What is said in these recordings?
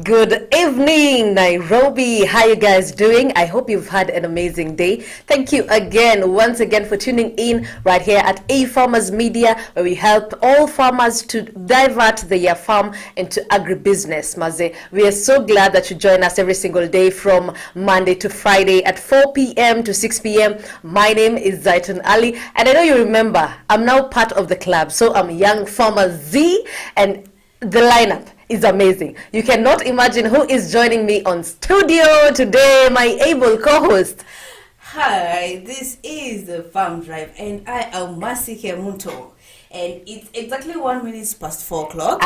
Good evening, Nairobi. How you guys doing? I hope you've had an amazing day. Thank you once again for tuning in right here at A Farmers Media, where we help all farmers to divert their farm into agribusiness. Maze, we are so glad that you join us every single day from Monday to Friday at 4 p.m. to 6 p.m. My name is Zaitan Ali, and I know you remember, I'm now part of the club. So I'm Young Farmer Z, and the lineup is amazing. You cannot imagine who is joining me on studio today, my able co-host. Hi, this is the Farm Drive and I am Masike Munto, and it's exactly 1 minute past 4 o'clock.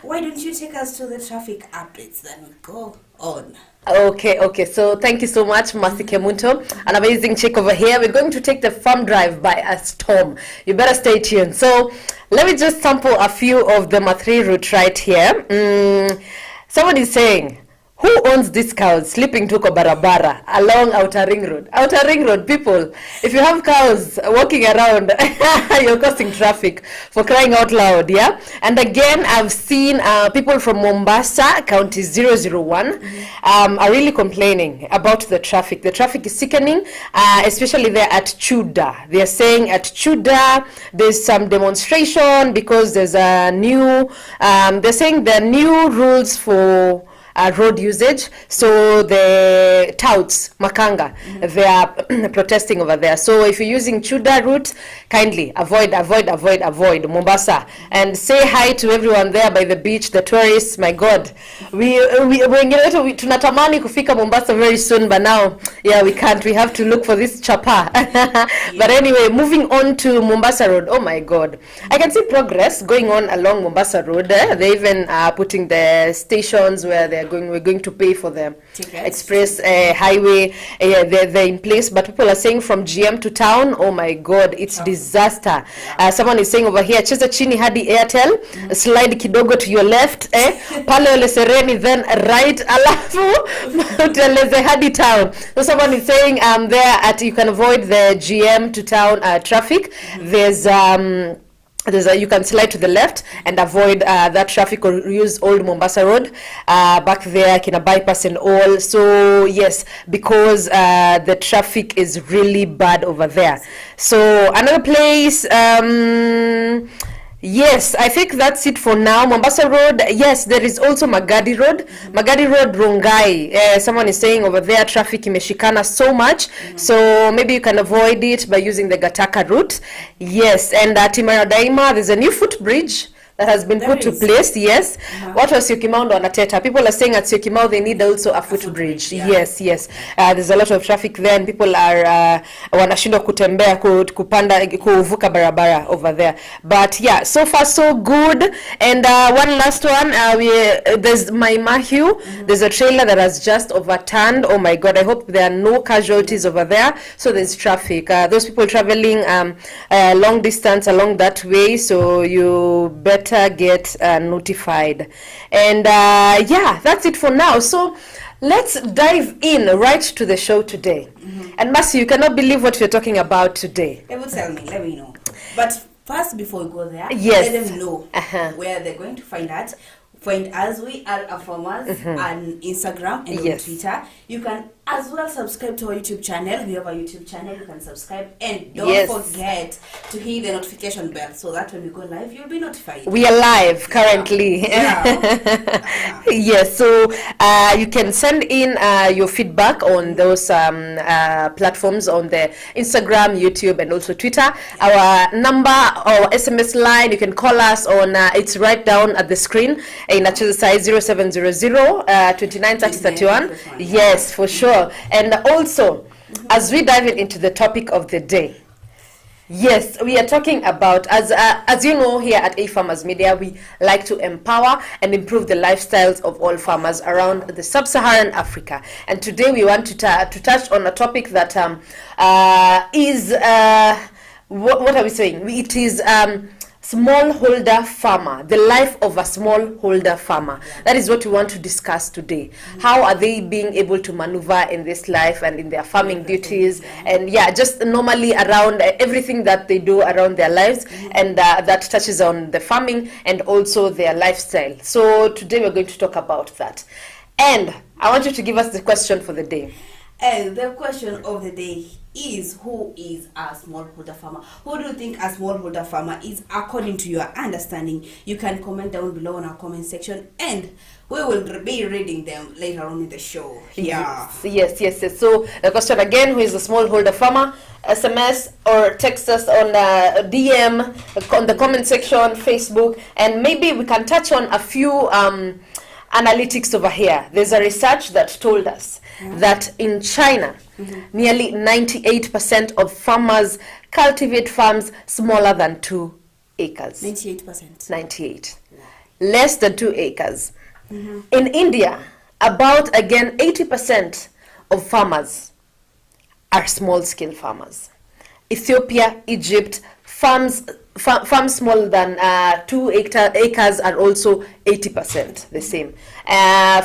Why don't you take us to the traffic updates, then we go on. Okay, so thank you so much, Masike Munto, an amazing chick over here. We're going to take the Farm Drive by a storm. You better stay tuned. So let me just sample a few of the Mathri route right here. Someone is saying, who owns these cows sleeping tuko barabara along Outer Ring Road? Outer Ring Road, people, if you have cows walking around, you're causing traffic, for crying out loud, yeah? And again, I've seen people from Mombasa, County 001, are really complaining about the traffic. The traffic is sickening, especially there at Chuda. They're saying at Chuda, there's some demonstration because there's a new, they're saying there are new rules for road usage. So the touts, Makanga, they are protesting over there. So if you're using Chuda route, kindly avoid Mombasa, and say hi to everyone there by the beach, the tourists. My God, we tunatamani kufika Mombasa very soon, but now, yeah, we can't. We have to look for this chapa. But anyway, moving on to Mombasa Road. Oh my God, I can see progress going on along Mombasa Road. They even are putting the stations where we're going to pay for the express highway. They're in place, but people are saying from GM to town, oh my God, it's disaster. Someone is saying over here, cheza chini hadi Airtel, slide kidogo to your left, pale ole Sereni, then right, alafu uteleze hadi town. So someone is saying there at, you can avoid the GM to town traffic. You can slide to the left and avoid that traffic, or use Old Mombasa Road back there, Kina bypass and all. So yes, because the traffic is really bad over there. So another place, yes, I think that's it for now. Mombasa Road, yes, there is also Magadi Road. Magadi Road, Rongai. Someone is saying over there traffic imeshikana so much. So maybe you can avoid it by using the Gataka route. Yes, and at Timara Daima, there's a new footbridge that has been put to place. Yes. What was Syokimau ndo wanateta? People are saying at Syokimau they need also a footbridge. Yes. There's a lot of traffic there, and people are wanashindwa kutembea kupanda kuvuka barabara over there. But yeah, so far so good. And one last one, there's my Mahiu. There's a trailer that has just overturned. Oh my God, I hope there are no casualties over there. So there's traffic. Those people traveling long distance along that way, so you better get notified. And yeah, that's it for now. So let's dive in right to the show today. And Mercy, you cannot believe what we're talking about today. They will tell me, let me know. But first, before we go there, yes, let them know where they're going to find us. Find us, we are Farmers on Instagram and on Twitter. You can as well subscribe to our YouTube channel. We have a YouTube channel, you can subscribe, and don't forget to hit the notification bell so that when we go live, you'll be notified. We are live currently. Yes, so you can send in your feedback on those platforms, on the Instagram, YouTube, and also Twitter. Our number or SMS line, you can call us on, it's right down at the screen in a size 0700 29 30 31. Yes, for sure. And also, as we dive into the topic of the day, yes, we are talking about, as you know, here at A Farmers Media, we like to empower and improve the lifestyles of all farmers around the sub-Saharan Africa. And today we want to touch on a topic that is, what are we saying? It is smallholder farmer, the life of a smallholder farmer. That is what we want to discuss today. How are they being able to maneuver in this life and in their farming duties, and just normally around everything that they do around their lives, and that touches on the farming and also their lifestyle. So today we're going to talk about that. And I want you to give us the question for the day. And the question of the day is, who is a smallholder farmer? Who do you think a smallholder farmer is according to your understanding? You can comment down below in our comment section, and we will be reading them later on in the show. Yes. So the question again, who is a smallholder farmer? SMS or text us on DM on the comment section, Facebook, and maybe we can touch on a few analytics over here. There's a research that told us that in China, nearly 98% of farmers cultivate farms smaller than 2 acres. 98%. 98. Less than 2 acres. In India, about again 80% of farmers are small-scale farmers. Ethiopia, Egypt, farms smaller than 2 acres are also 80%, the same.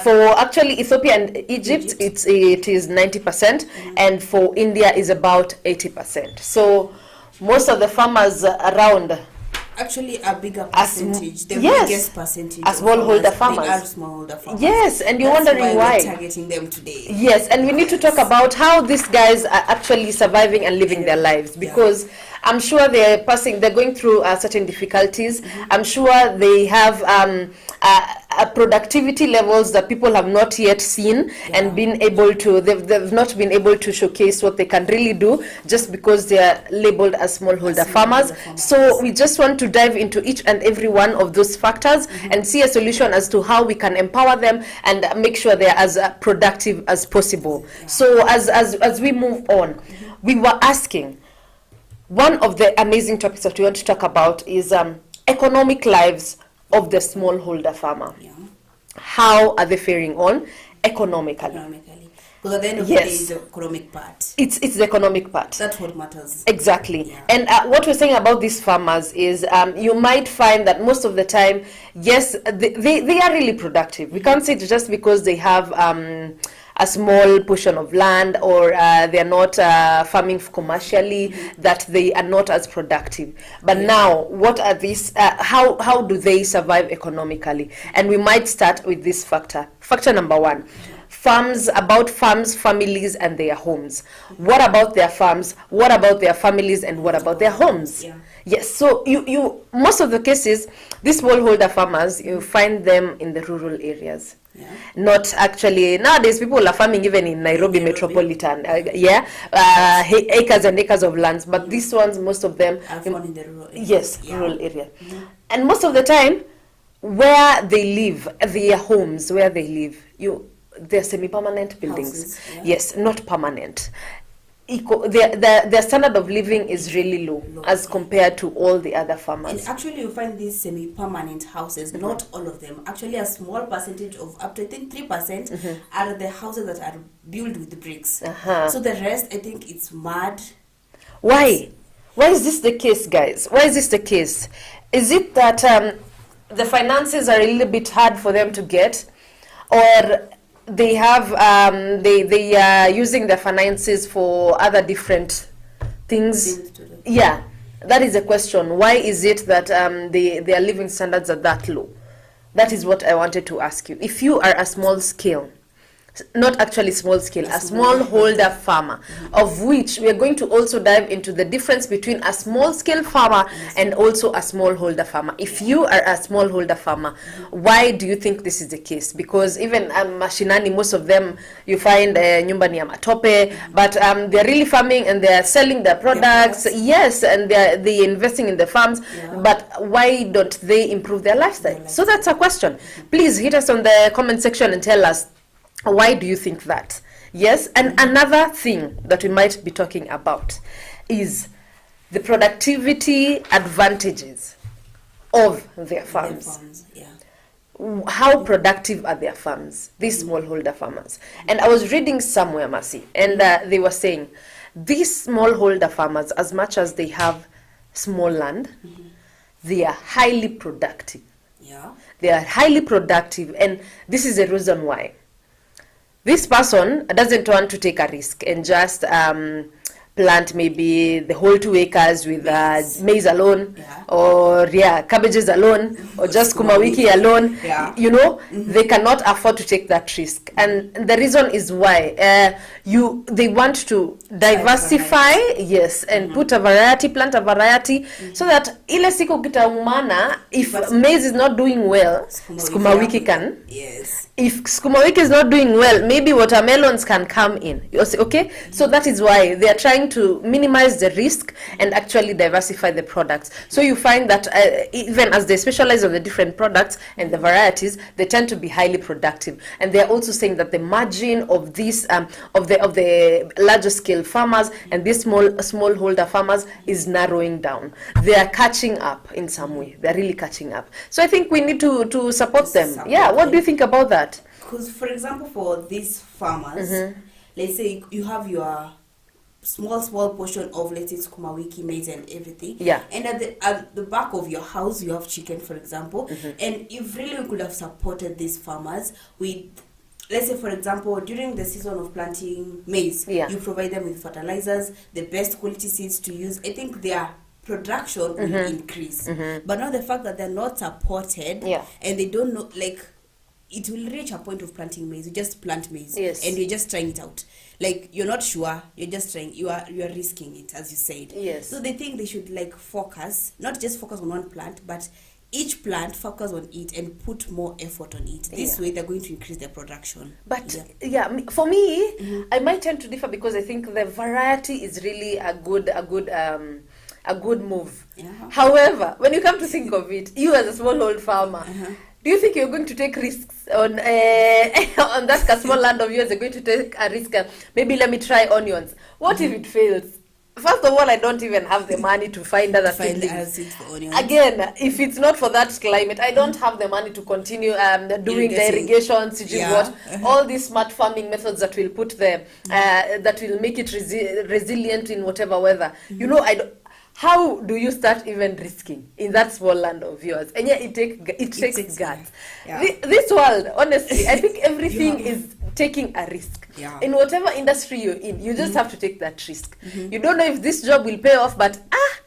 For actually Ethiopia and Egypt, it is 90%, and for India is about 80%. So most of the farmers around, actually a bigger percentage, biggest percentage are smallholder farmers. They are smallholder farmers. Yes, and you're That's wondering why we're targeting them today. Yes, and we need to talk about how these guys are actually surviving and living their lives, because I'm sure they're going through certain difficulties. I'm sure they have productivity levels that people have not yet seen and been able to, they've not been able to showcase what they can really do just because they are labeled as smallholder farmers. So we just want to dive into each and every one of those factors and see a solution as to how we can empower them and make sure they're as productive as possible. So as we move on, we were asking, one of the amazing topics that we want to talk about is economic lives of the smallholder farmer. How are they faring on economically? Because at the end of the day, it's the economic part. It's the economic part. That's what matters. Exactly. And what we're saying about these farmers is you might find that most of the time, yes, they are really productive. We can't say it's just because they have a small portion of land or they're not farming commercially that they are not as productive. But now, what are these? How do they survive economically? And we might start with this factor. Factor number one. Farms, families, and their homes. What about their farms? What about their families? And what about their homes? Yes, so you most of the cases, these smallholder farmers, you find them in the rural areas. Not actually, nowadays people are farming even in Nairobi metropolitan, acres and acres of lands, but these ones, most of them are found in the rural area. Yes, rural area. And most of the time, where they live, their homes, where they live, they're semi-permanent buildings. Houses, yes, not permanent. Their standard of living is really low as compared to all the other farmers. And actually, you find these semi-permanent houses, not all of them. Actually, a small percentage of up to, I think, 3% are the houses that are built with bricks. So the rest, I think, it's mud. Why? Why is this the case, guys? Why is this the case? Is it that the finances are a little bit hard for them to get, or they have they are using their finances for other different things? Yeah, that is the question. Why is it that their living standards are that low? That is what I wanted to ask you. If you are a small scale, not actually small scale, a smallholder farmer, of which we are going to also dive into the difference between a small scale farmer and also a smallholder farmer. If you are a smallholder farmer, why do you think this is the case? Because even mashinani, most of them you find nyumba ni ya matope, but they're really farming and they're selling their products. Yes, and they're investing in the farms. But why don't they improve their lifestyle? So that's a question. Please hit us on the comment section and tell us, why do you think that? Yes, and another thing that we might be talking about is the productivity advantages of their farms. How productive are their farms, these smallholder farmers? And I was reading somewhere, Mercy, and they were saying these smallholder farmers, as much as they have small land, they are highly productive. Yeah. They are highly productive, and this is the reason why. This person doesn't want to take a risk and just plant maybe the whole 2 acres with maize alone, or cabbages alone, or just kumawiki alone. You know, they cannot afford to take that risk, and the reason is why they want to diversify, yes, and put a variety, plant a variety, so that ile siku kitaumana, if maize is not doing well, skumawiki can. Yes. If skumawiki is not doing well, maybe watermelons can come in. Okay, so that is why they are trying to minimize the risk and actually diversify the products. So you find that even as they specialize on the different products and the varieties, they tend to be highly productive. And they are also saying that the margin of this of the larger scale farmers and these smallholder farmers is narrowing down. They are catching up in some way. They are really catching up. So I think we need to support them. What do you think about that? Because, for example, for these farmers, let's say you have your small portion of, let's say, skumawiki, maize and everything, and at the back of your house you have chicken, for example, and if really we could have supported these farmers with, let's say, for example, during the season of planting maize, you provide them with fertilizers, the best quality seeds to use, I think their production will increase. But now the fact that they're not supported and they don't know, like, it will reach a point of planting maize. You just plant maize, and you're just trying it out. Like, you're not sure, you're just trying. You are risking it, as you said. Yes. So they think they should, like, focus, not just focus on one plant, but each plant focus on it and put more effort on it. This way, they're going to increase their production. But for me, I might tend to differ, because I think the variety is really a good move. However, when you come to think of it, you as a smallholder farmer, do you think you're going to take risks on that small land of yours? You're going to take a risk. Maybe let me try onions. What if it fails? First of all, I don't even have the money to find other seedlings. Again, if it's not for that climate, I don't have the money to continue doing the irrigation, all these smart farming methods that will put that will make it resilient in whatever weather. You know, how do you start even risking in that small land of yours? And it takes guts. This world, honestly, I think everything is taking a risk. In whatever industry you're in, you just have to take that risk. You don't know if this job will pay off, but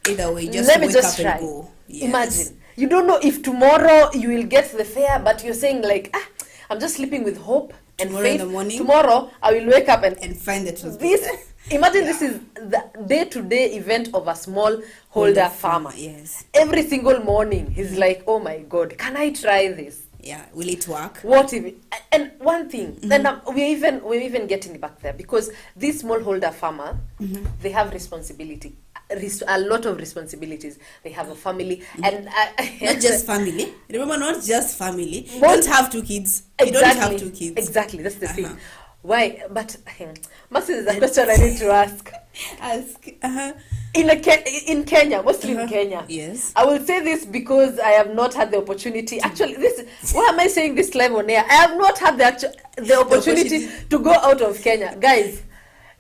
either way, let me just try. Go. Imagine. You don't know if tomorrow you will get the fare, but you're saying, like, I'm just sleeping with hope and faith. In the morning, tomorrow I will wake up and find the transport. Imagine this is the day-to-day event of a smallholder farmer. Yes. Every single morning, he's like, oh my God, can I try this? Will it work? What if it? And one thing, then we're even getting back there, because this smallholder farmer, they have responsibility. A lot of responsibilities. They have a family, and not just family. Remember, not just family. You don't have 2 kids. You don't have 2 kids. Exactly, that's the thing. Why? But Mercy, is a question I need to ask. In Kenya, mostly in Kenya. Yes. I will say this because I have not had the opportunity. Actually, why am I saying this live on air? I have not had the opportunity to go out of Kenya, guys.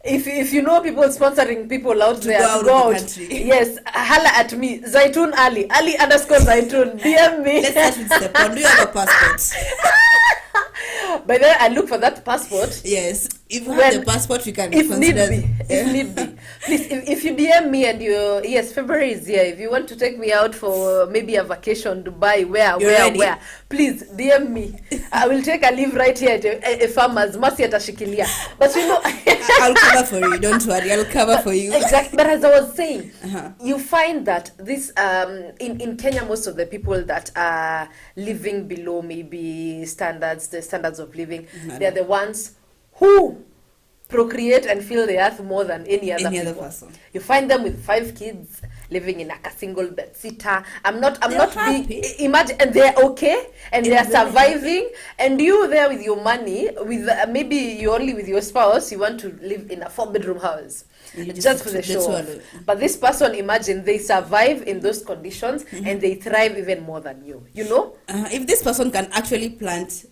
If you know people sponsoring people out there to go out, yes, holla at me, Zaitun Ali _Zaitun, DM me. Let's start with step 1. Do you have a passport? By then I look for that passport. Yes, if you have the passport, we can consider. If need be, please. If you DM me and February is here. If you want to take me out for maybe a vacation, Dubai, where, please DM me. I will take a leave right here at a farmer's. Mercy atashikilia. But you know, I'll cover for you. Don't worry, I'll cover for you. Exactly. But as I was saying, you find that this in Kenya, most of the people that are living below maybe the standards of living, they're the ones who procreate and fill the earth more than any other person. You find them with 5 kids living in like a single bed sitter. I'm not happy. Imagine, and they're okay and they're surviving, and you there with your money, with maybe you're only with your spouse, you want to live in a 4-bedroom house just for the show. But this person, imagine, they survive in those conditions and they thrive even more than you know. If this person can actually plant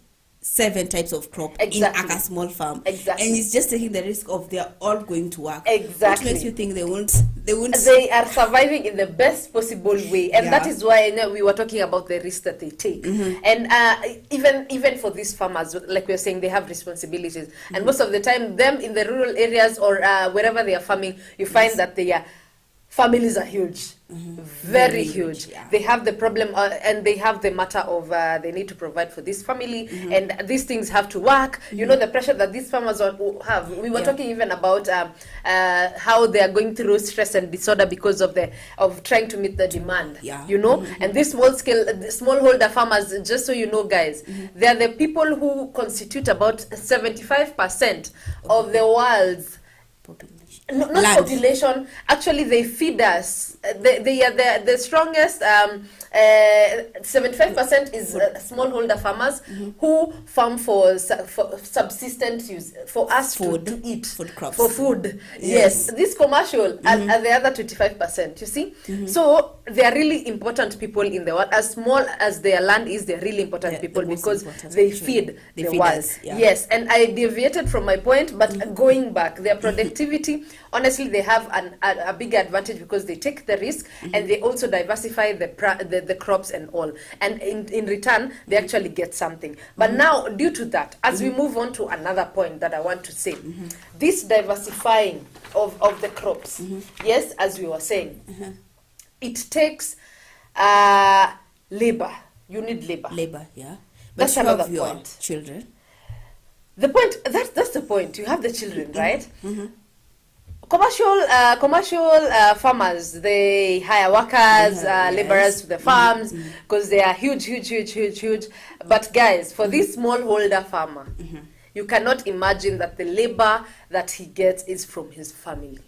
7 types of crop in a small farm. Exactly. And it's just taking the risk of they're all going to work. Exactly. What makes you think they won't? They are surviving in the best possible way, and that is why we were talking about the risk that they take. And even for these farmers, like we were saying, they have responsibilities, and most of the time, them in the rural areas or wherever they are farming, you find that their families are huge. Very huge. They have the problem and they have the matter of they need to provide for this family, and these things have to work. You know, the pressure that these farmers have. We were talking even about how they are going through stress and disorder because of trying to meet the demand. You know, and these smallholder farmers, just so you know, guys, they are the people who constitute about 75% of the world's not population. Actually, they feed us. They are the strongest. 75% is smallholder farmers who farm for subsistence use, for us to eat, food crops, for food. Yes, this commercial and the other 25%. You see, so they are really important people in the world. As small as their land is, they are really important people because they feed the world. Yes, and I deviated from my point, but going back, their productivity. Honestly, they have a big advantage because they take the risk and they also diversify the crops and all. And in return, they actually get something. But now, due to that, as we move on to another point that I want to say, this diversifying of the crops, yes, as we were saying, it takes labor. You need labor. But that's you another have your point. Children. The point, that's the point. You have the children, right? Commercial farmers, they hire workers, laborers to the farms because they are huge. But guys, for this smallholder farmer, you cannot imagine that the labor that he gets is from his family.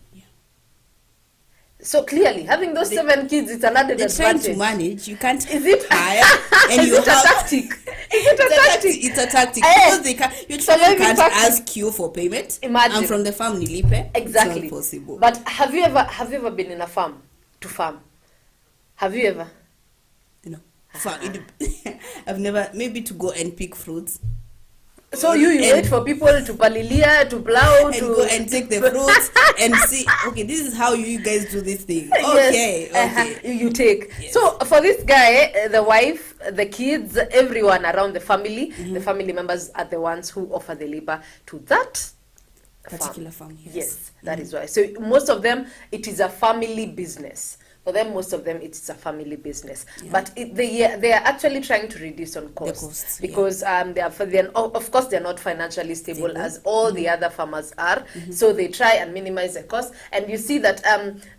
So clearly, having those 7 kids, it's an added advantage. They're trying to manage. You can't hire. And is it a tactic? It's a tactic. Because your children can't ask you for payment. Imagine. I'm from the family, Lipe. Exactly. It's not possible. But have you ever been in a farm to farm? Have you ever? No. I've never. Maybe to go and pick fruits. So you wait for people to palilia, to plow, and to go and take the fruits and see. Okay, this is how you guys do this thing. Okay, You take. Yes. So for this guy, the wife, the kids, everyone around the family members are the ones who offer the labor to that particular farm. Yes, that is why. So most of them, it is a family business. For them, most of them, it's a family business. But they are actually trying to reduce on costs because of course they're not financially stable as all the other farmers are. So they try and minimize the cost. And you see that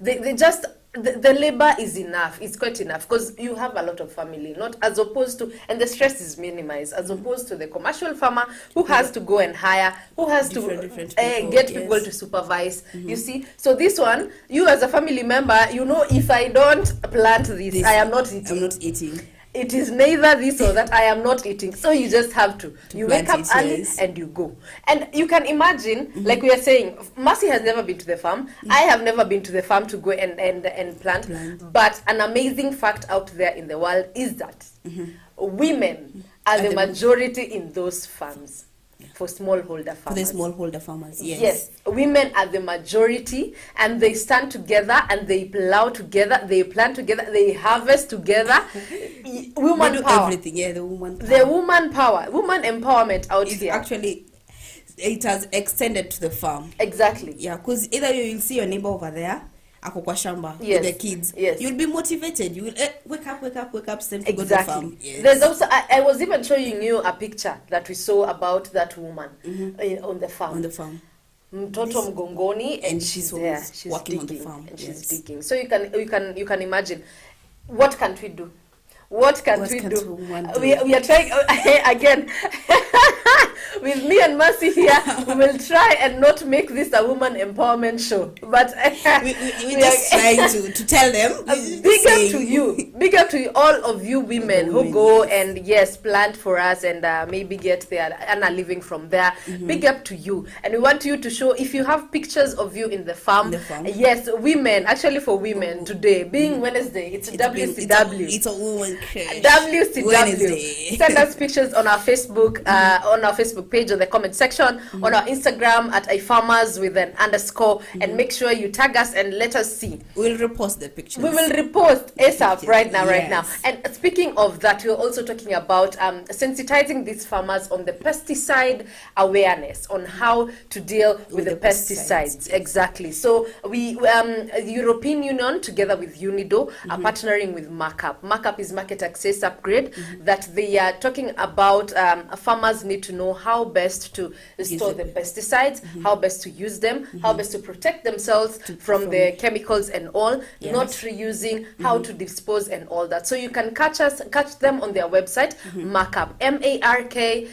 they just the labor is enough. It's quite enough because you have a lot of family, not as opposed to, and the stress is minimized as opposed to the commercial farmer who has to go and hire, who has different people, get people to supervise. You see, so this one, you as a family member, you know, if I don't plant this, I am not eating. I'm not eating. It is neither this or that. I am not eating. So you just have to you wake up early and you go. And you can imagine, like we are saying, Mercy has never been to the farm. I have never been to the farm to go and plant. But an amazing fact out there in the world is that women are the majority in those farms. For smallholder farmers. For the smallholder farmers, yes. Women are the majority, and they stand together, and they plow together, they plant together, they harvest together. Woman power. Everything, the woman power. The woman power, woman empowerment out here. Actually, it has extended to the farm. Exactly. Yeah, because either you will see your neighbor over there, ako kwa shamba with the kids. Yes. You'll be motivated. You will wake up, same to go to the farm. Yes. There's also I was even showing you a picture that we saw about that woman on the farm. On the farm. Mtoto mgongoni, and she's there. She's working digging, on the farm. and she's digging. So you can imagine, what can we do? What can we do? We are trying again. with me and Mercy here, we will try and not make this a woman empowerment show. But we're just trying to tell them. Big up to you. Big up to all of you women who go and plant for us and maybe get their a living from there. Big up to you. And we want you to show, if you have pictures of you in the farm. Yes, women, actually for women today, being Wednesday, it's WCW. It's a woman crush. WCW. Wednesday. Send us pictures on our Facebook, page, on the comment section, on our Instagram at ifarmers with an underscore, and make sure you tag us and let us see. We'll repost the pictures. We will repost ASAP right now. And speaking of that, we're also talking about sensitizing these farmers on the pesticide awareness, on how to deal with the pesticides. Exactly. So we, the European Union, together with UNIDO, are partnering with Markup. Markup is market access upgrade that they are talking about. Farmers need to know how best to store the pesticides, how best to use them, how best to protect themselves from the chemicals and all, not reusing, how to dispose and all that. So you can catch them on their website, Markup, MARKUP,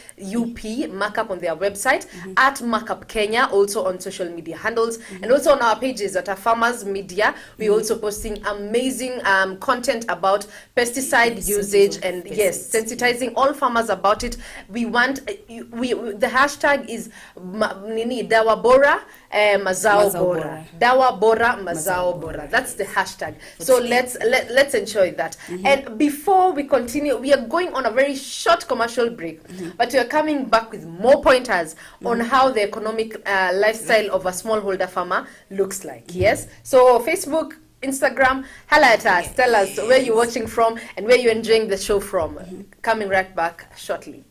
Markup on their website, at Markup Kenya, also on social media handles, and also on our pages at our Farmers Media. We're also posting amazing content about pesticide usage and sensitizing all farmers about it. We want the hashtag is Dawa Bora Mazao Bora. Dawa Bora Mazao Bora. That's the hashtag. So let's enjoy that. And before we continue, we are going on a very short commercial break, but we are coming back with more pointers on how the economic lifestyle of a smallholder farmer looks like. Yes. So Facebook, Instagram, holla at us. Tell us where you're watching from and where you're enjoying the show from. Coming right back shortly.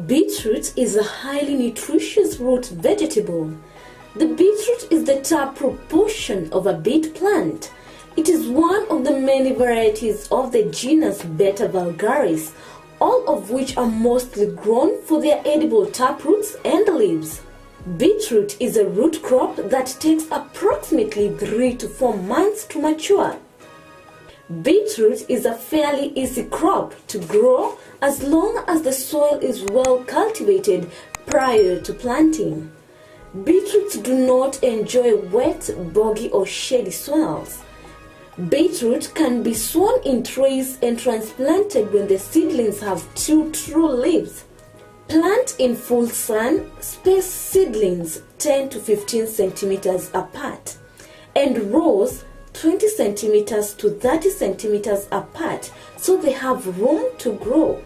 Beetroot is a highly nutritious root vegetable. The beetroot is the top proportion of a beet plant. It is one of the many varieties of the genus Beta vulgaris, all of which are mostly grown for their edible taproots and leaves. Beetroot is a root crop that takes approximately 3 to 4 months to mature. Beetroot is a fairly easy crop to grow as long as the soil is well cultivated prior to planting. Beetroots do not enjoy wet, boggy or shady soils. Beetroot can be sown in trays and transplanted when the seedlings have 2 true leaves. Plant in full sun, space seedlings 10 to 15 centimeters apart, and rows 20 centimeters to 30 centimeters apart so they have room to grow.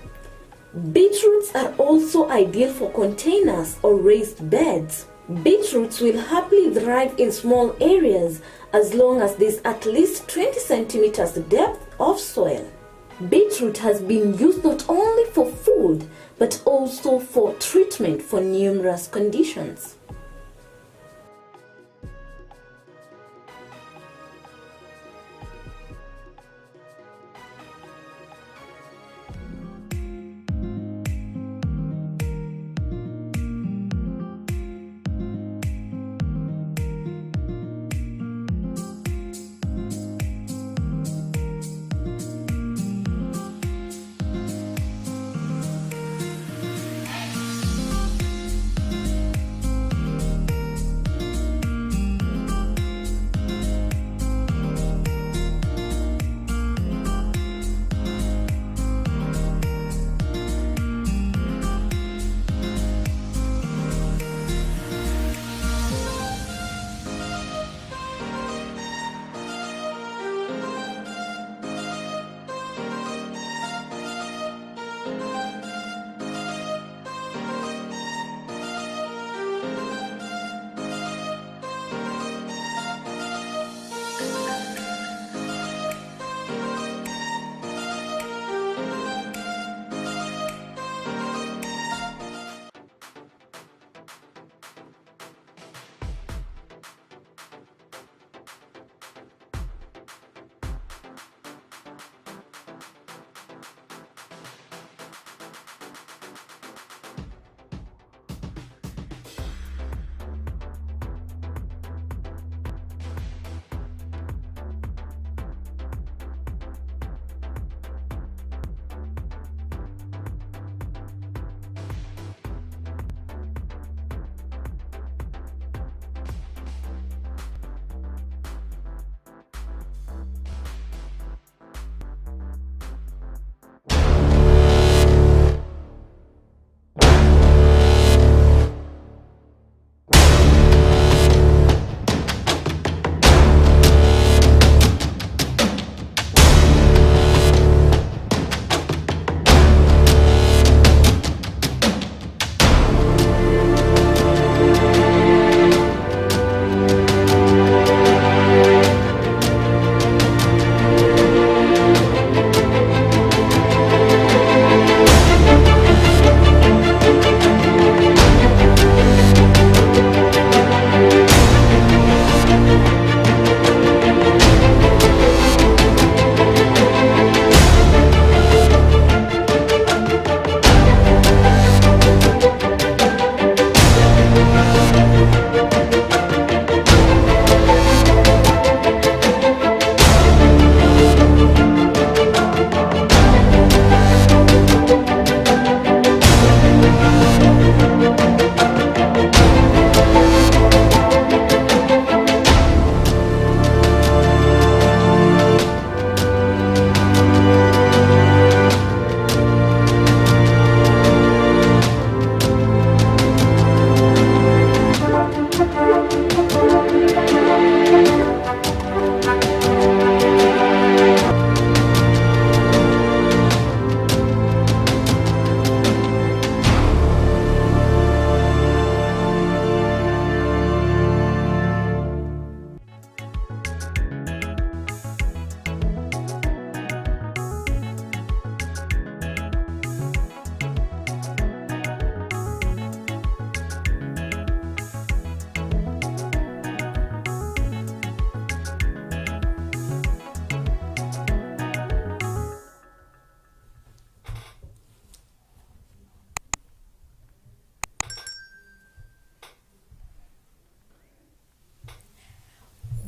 Beetroots are also ideal for containers or raised beds. Beetroots will happily thrive in small areas as long as there's at least 20 centimeters depth of soil. Beetroot has been used not only for food but also for treatment for numerous conditions.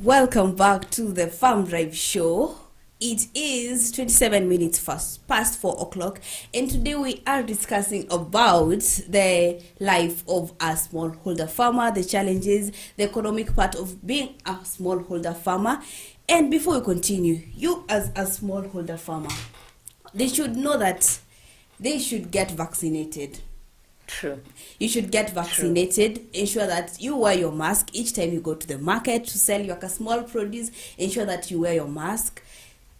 Welcome back to the Farm Drive Show. It is 27 minutes past 4 o'clock, and today we are discussing about the life of a smallholder farmer, the challenges, the economic part of being a smallholder farmer. And before we continue, you as a smallholder farmer, they should know that they should get vaccinated. True. You should get vaccinated. True. Ensure that you wear your mask each time you go to the market to sell your small produce. Ensure that you wear your mask.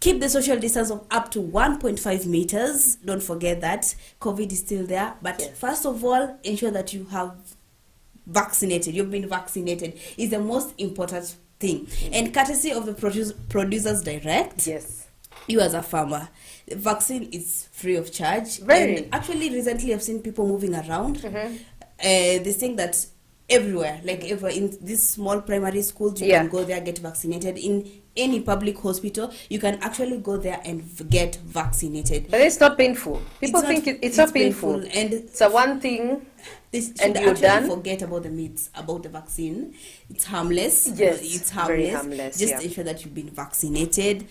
Keep the social distance of up to 1.5 meters. Don't forget that COVID is still there. But first of all, ensure that you have vaccinated. You've been vaccinated is the most important thing. And courtesy of the Producers Direct. Yes. You as a farmer, the vaccine is free of charge. Very. And actually, recently I've seen people moving around. They think that everywhere, like in these small primary schools, you can go there, get vaccinated. In any public hospital, you can actually go there and get vaccinated. But it's not painful. People think it's not painful. And it's a one thing. And you're done. Forget about the myths about the vaccine. It's harmless. Yes, it's harmless. Very harmless. Just ensure that you've been vaccinated.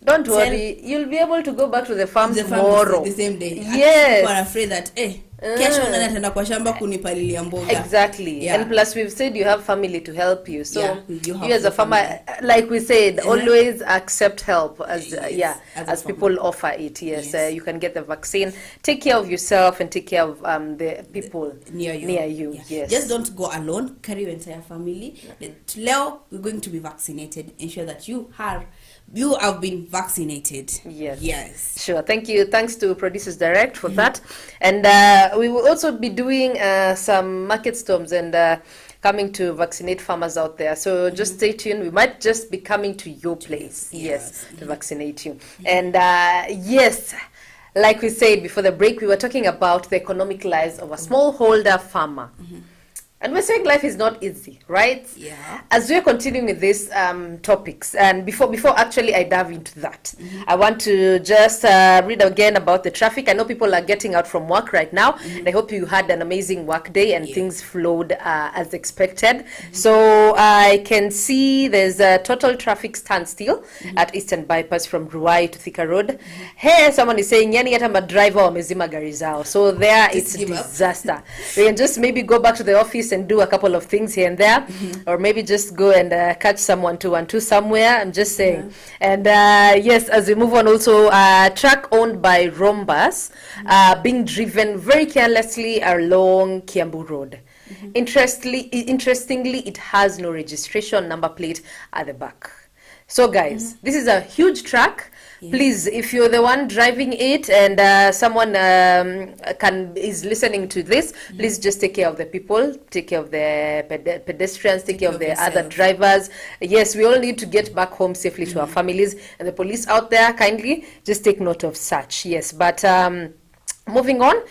Don't worry, you'll be able to go back to the farm tomorrow. The same day. Yes. People are afraid that, kesho nani ataenda kwa shamba kunipalilia mboga. Exactly. Yeah. And plus we've said you have family to help you. So you as a farmer, like we said, always accept help as as people offer it. Yes. You can get the vaccine. Take care of yourself and take care of the people near you. Yeah. Yes. Just don't go alone. Carry your entire family. Leo, we're going to be vaccinated. Ensure that you have been vaccinated. Yes. Sure. Thank you. Thanks to Producers Direct for that. And we will also be doing some market storms and coming to vaccinate farmers out there. So just stay tuned. We might just be coming to your place. Yes. To vaccinate you. And yes, like we said before the break, we were talking about the economic lives of a smallholder farmer. And we're saying life is not easy, right? Yeah. As we're continuing with these topics, and before actually I dive into that, I want to just read again about the traffic. I know people are getting out from work right now, and I hope you had an amazing work day and things flowed as expected. So I can see there's a total traffic standstill at Eastern Bypass from Ruai to Thika Road. Hey, someone is saying, yani hata madriver wamezima gari zao. So there it's a disaster. We can just maybe go back to the office and do a couple of things here and there, or maybe just go and catch someone to 1-2 somewhere. I'm just saying. And yes, as we move on, also truck owned by Rombas being driven very carelessly along Kiambu Road. Interestingly, it has no registration number plate at the back. So guys, this is a huge truck. Please, if you're the one driving it and someone is listening to this, please just take care of the people, take care of the pedestrians, take care of the other drivers. Yes, we all need to get back home safely to our families, and the police out there, kindly just take note of such. Yes, but moving on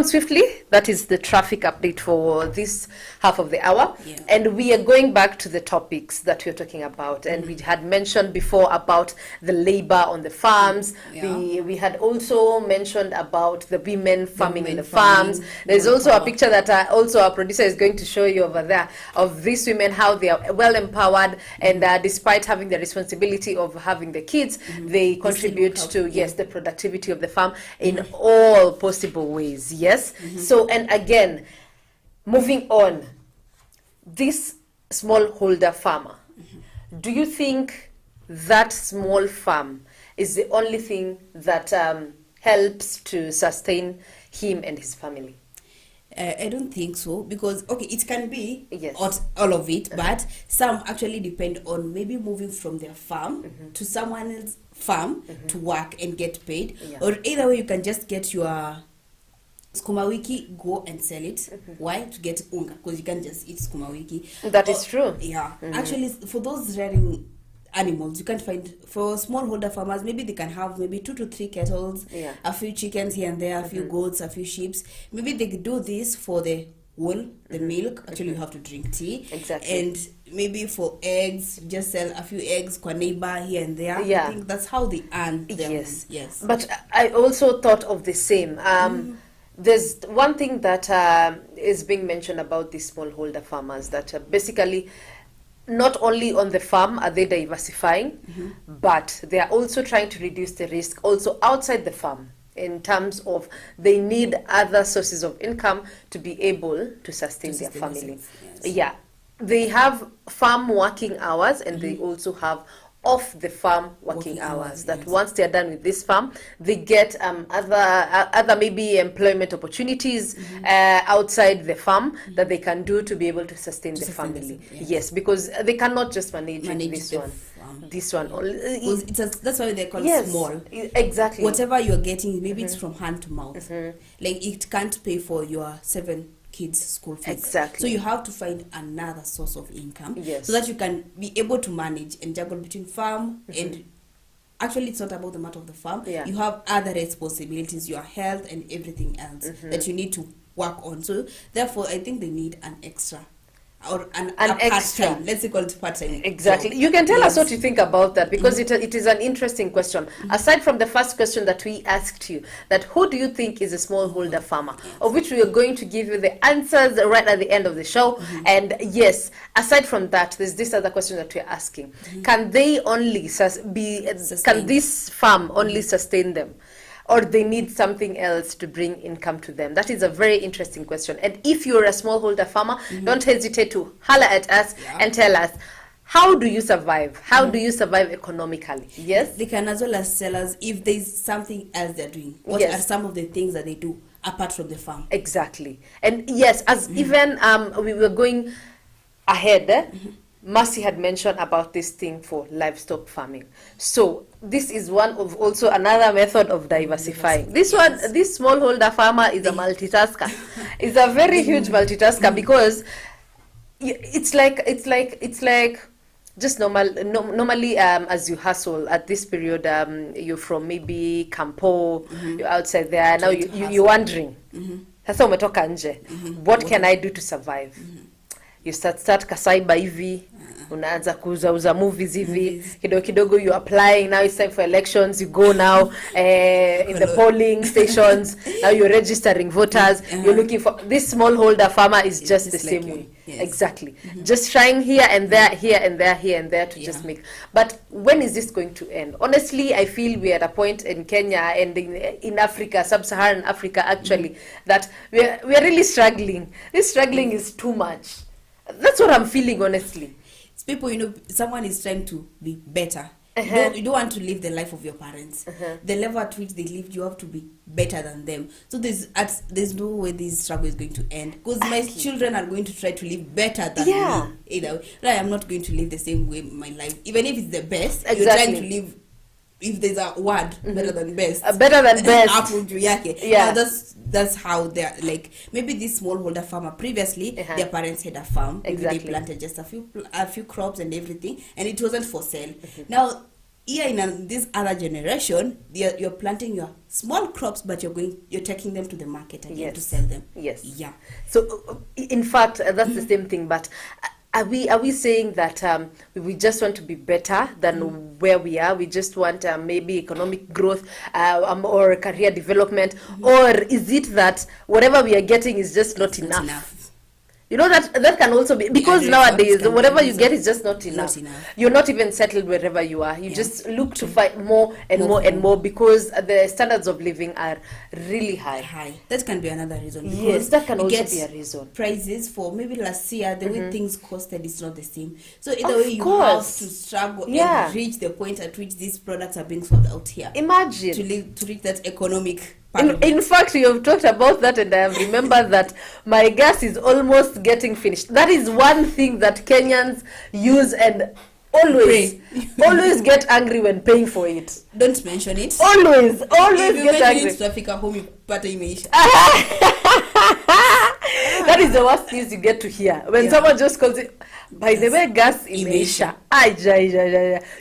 swiftly, that is the traffic update for this half of the hour. And we are going back to the topics that we are talking about. And we had mentioned before about the labor on the farms. We had also mentioned about the women farming in the farms. There's also a picture that also our producer is going to show you over there of these women, how they are well empowered, and despite having the responsibility of having the kids, they contribute to the productivity of the farm in all possible ways. Yes. So, and again, moving on, this smallholder farmer, do you think that small farm is the only thing that helps to sustain him and his family? I don't think so, because it can be all of it, but some actually depend on maybe moving from their farm to someone else's farm to work and get paid, or either way you can just get your skuma wiki, go and sell it. Why? To get unga, because you can't just eat skuma wiki. That is true. Actually, for those rearing animals, you can find, for smallholder farmers, maybe they can have maybe 2 to 3 kettles, a few chickens here and there, a few goats, a few sheep. Maybe they could do this for the wool, the milk. Actually, you have to drink tea. Exactly. And maybe for eggs, just sell a few eggs kwa neighbor here and there. I think that's how they earn them. Yes. But I also thought of the same. There's one thing that is being mentioned about these smallholder farmers, that basically not only on the farm are they diversifying, but they are also trying to reduce the risk also outside the farm, in terms of they need other sources of income to be able to sustain their family. Yes. Yeah, they have farm working hours, and they also have off the farm working hours, that yes. once they are done with this farm, they get other maybe employment opportunities outside the farm that they can do to be able to sustain the family. Yes, because they cannot just manage this one. This one only. That's why they call it Yes, small. exactly. Whatever you're getting, maybe it's from hand to mouth. Like, it can't pay for your 7 kids' school fees. Exactly. So you have to find another source of income, Yes. so that you can be able to manage and juggle between farm and actually it's not about the matter of the farm. Yeah. You have other responsibilities, your health and everything else that you need to work on. So therefore, I think they need an extra or a extra. part-time. Let's call it part-time. Exactly. job. You can tell us Yes. what you think about that, because it is an interesting question. Aside from the first question that we asked you, that who do you think is a smallholder farmer, of which we are going to give you the answers right at the end of the show. And yes, aside from that, there's this other question that we're asking. Can they only can this farm only sustain them? Or they need something else to bring income to them? That is a very interesting question. And if you're a smallholder farmer, don't hesitate to holler at us and tell us, how do you survive? How do you survive economically? Yes? They can as well as tell us if there's something else they're doing. What Yes. are some of the things that they do apart from the farm? Exactly. And yes, as even we were going ahead, Mercy had mentioned about this thing for livestock farming. So this is one of also another method of diversifying. This smallholder farmer is a multitasker. It's a very huge multitasker, because it's like just normally as you hustle at this period, you're from maybe Campo, you're outside there, now you're wondering, sasa umetoka nje, what can I do to survive? You start kasaiba hivi, unaanza kuuza movies hivi, kidogo you applying, now it's time for elections, you go now in the polling stations, now you're registering voters, you're looking for this smallholder farmer is just the same way. Yes. Exactly. Just trying here and there to just make. But when is this going to end? Honestly, I feel we are at a point in Kenya and in Africa, sub-Saharan Africa actually, that we are really struggling. This struggling is too much. That's what I'm feeling, honestly. It's people, someone is trying to be better. You don't want to live the life of your parents. The level at which they lived, you have to be better than them. So there's no way this struggle is going to end, because my children are going to try to live better than me. Either way, I'm not going to live the same way my life, even if it's the best. You're trying to live. If there's a word better than best, better than best. Now that's how they're like. Maybe this smallholder farmer previously, their parents had a farm. Maybe they planted just a few crops and everything, and it wasn't for sale. Now, here in this other generation, you're planting your small crops, but you're taking them to the market again to sell them. Yes. Yeah. So in fact, that's the same thing, but. Are we saying that we just want to be better than where we are? We just want maybe economic growth or career development, or is it that whatever we are getting is just not enough? That can also be, because nowadays whatever you get is just not enough. You're not even settled wherever you are. You just look to find more and more, because the standards of living are really high. That can be another reason. Yes, that can also be a reason. Prices for maybe last year, the way things costed is not the same. So either way, you have to struggle and reach the point at which these products are being sold out here. Imagine to reach that economic. In fact, you have talked about that, and I have remembered that my gas is almost getting finished. That is one thing that Kenyans use and always get angry when paying for it. Don't mention it. Always if you get angry. It to Africa home, you pata imeisha. That is the worst news you get to hear when someone just calls it. By the way, gas imeisha.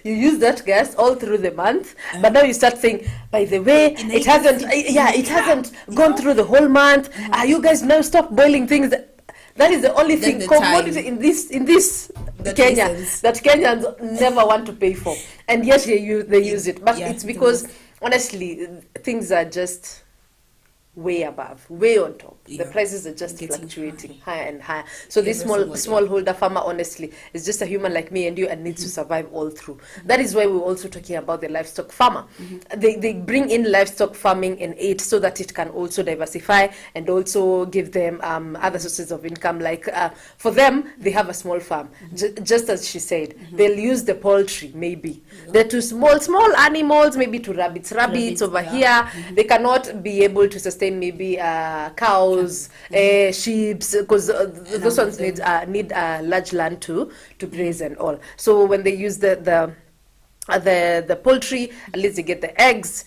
You use that gas all through the month, but now you start saying, by the way, it hasn't gone through the whole month. You guys now stop boiling things. That is the only thing commodity in this Kenya that Kenyans never want to pay for, and yet they use it. But it's because honestly things are just way above, way on top. Yeah. The prices are just Getting fluctuating higher and higher. So this Every single day. smallholder farmer, honestly, is just a human like me and you, and needs to survive all through. That is why we're also talking about the livestock farmer. They bring in livestock farming in it so that it can also diversify and also give them other sources of income. Like for them, they have a small farm, just as she said. They'll use the poultry, maybe. They're too small animals, maybe to rabbits over here. They cannot be able to sustain maybe cows, sheep, because those ones need large land to graze and all. So when they use the poultry, at least they get the eggs.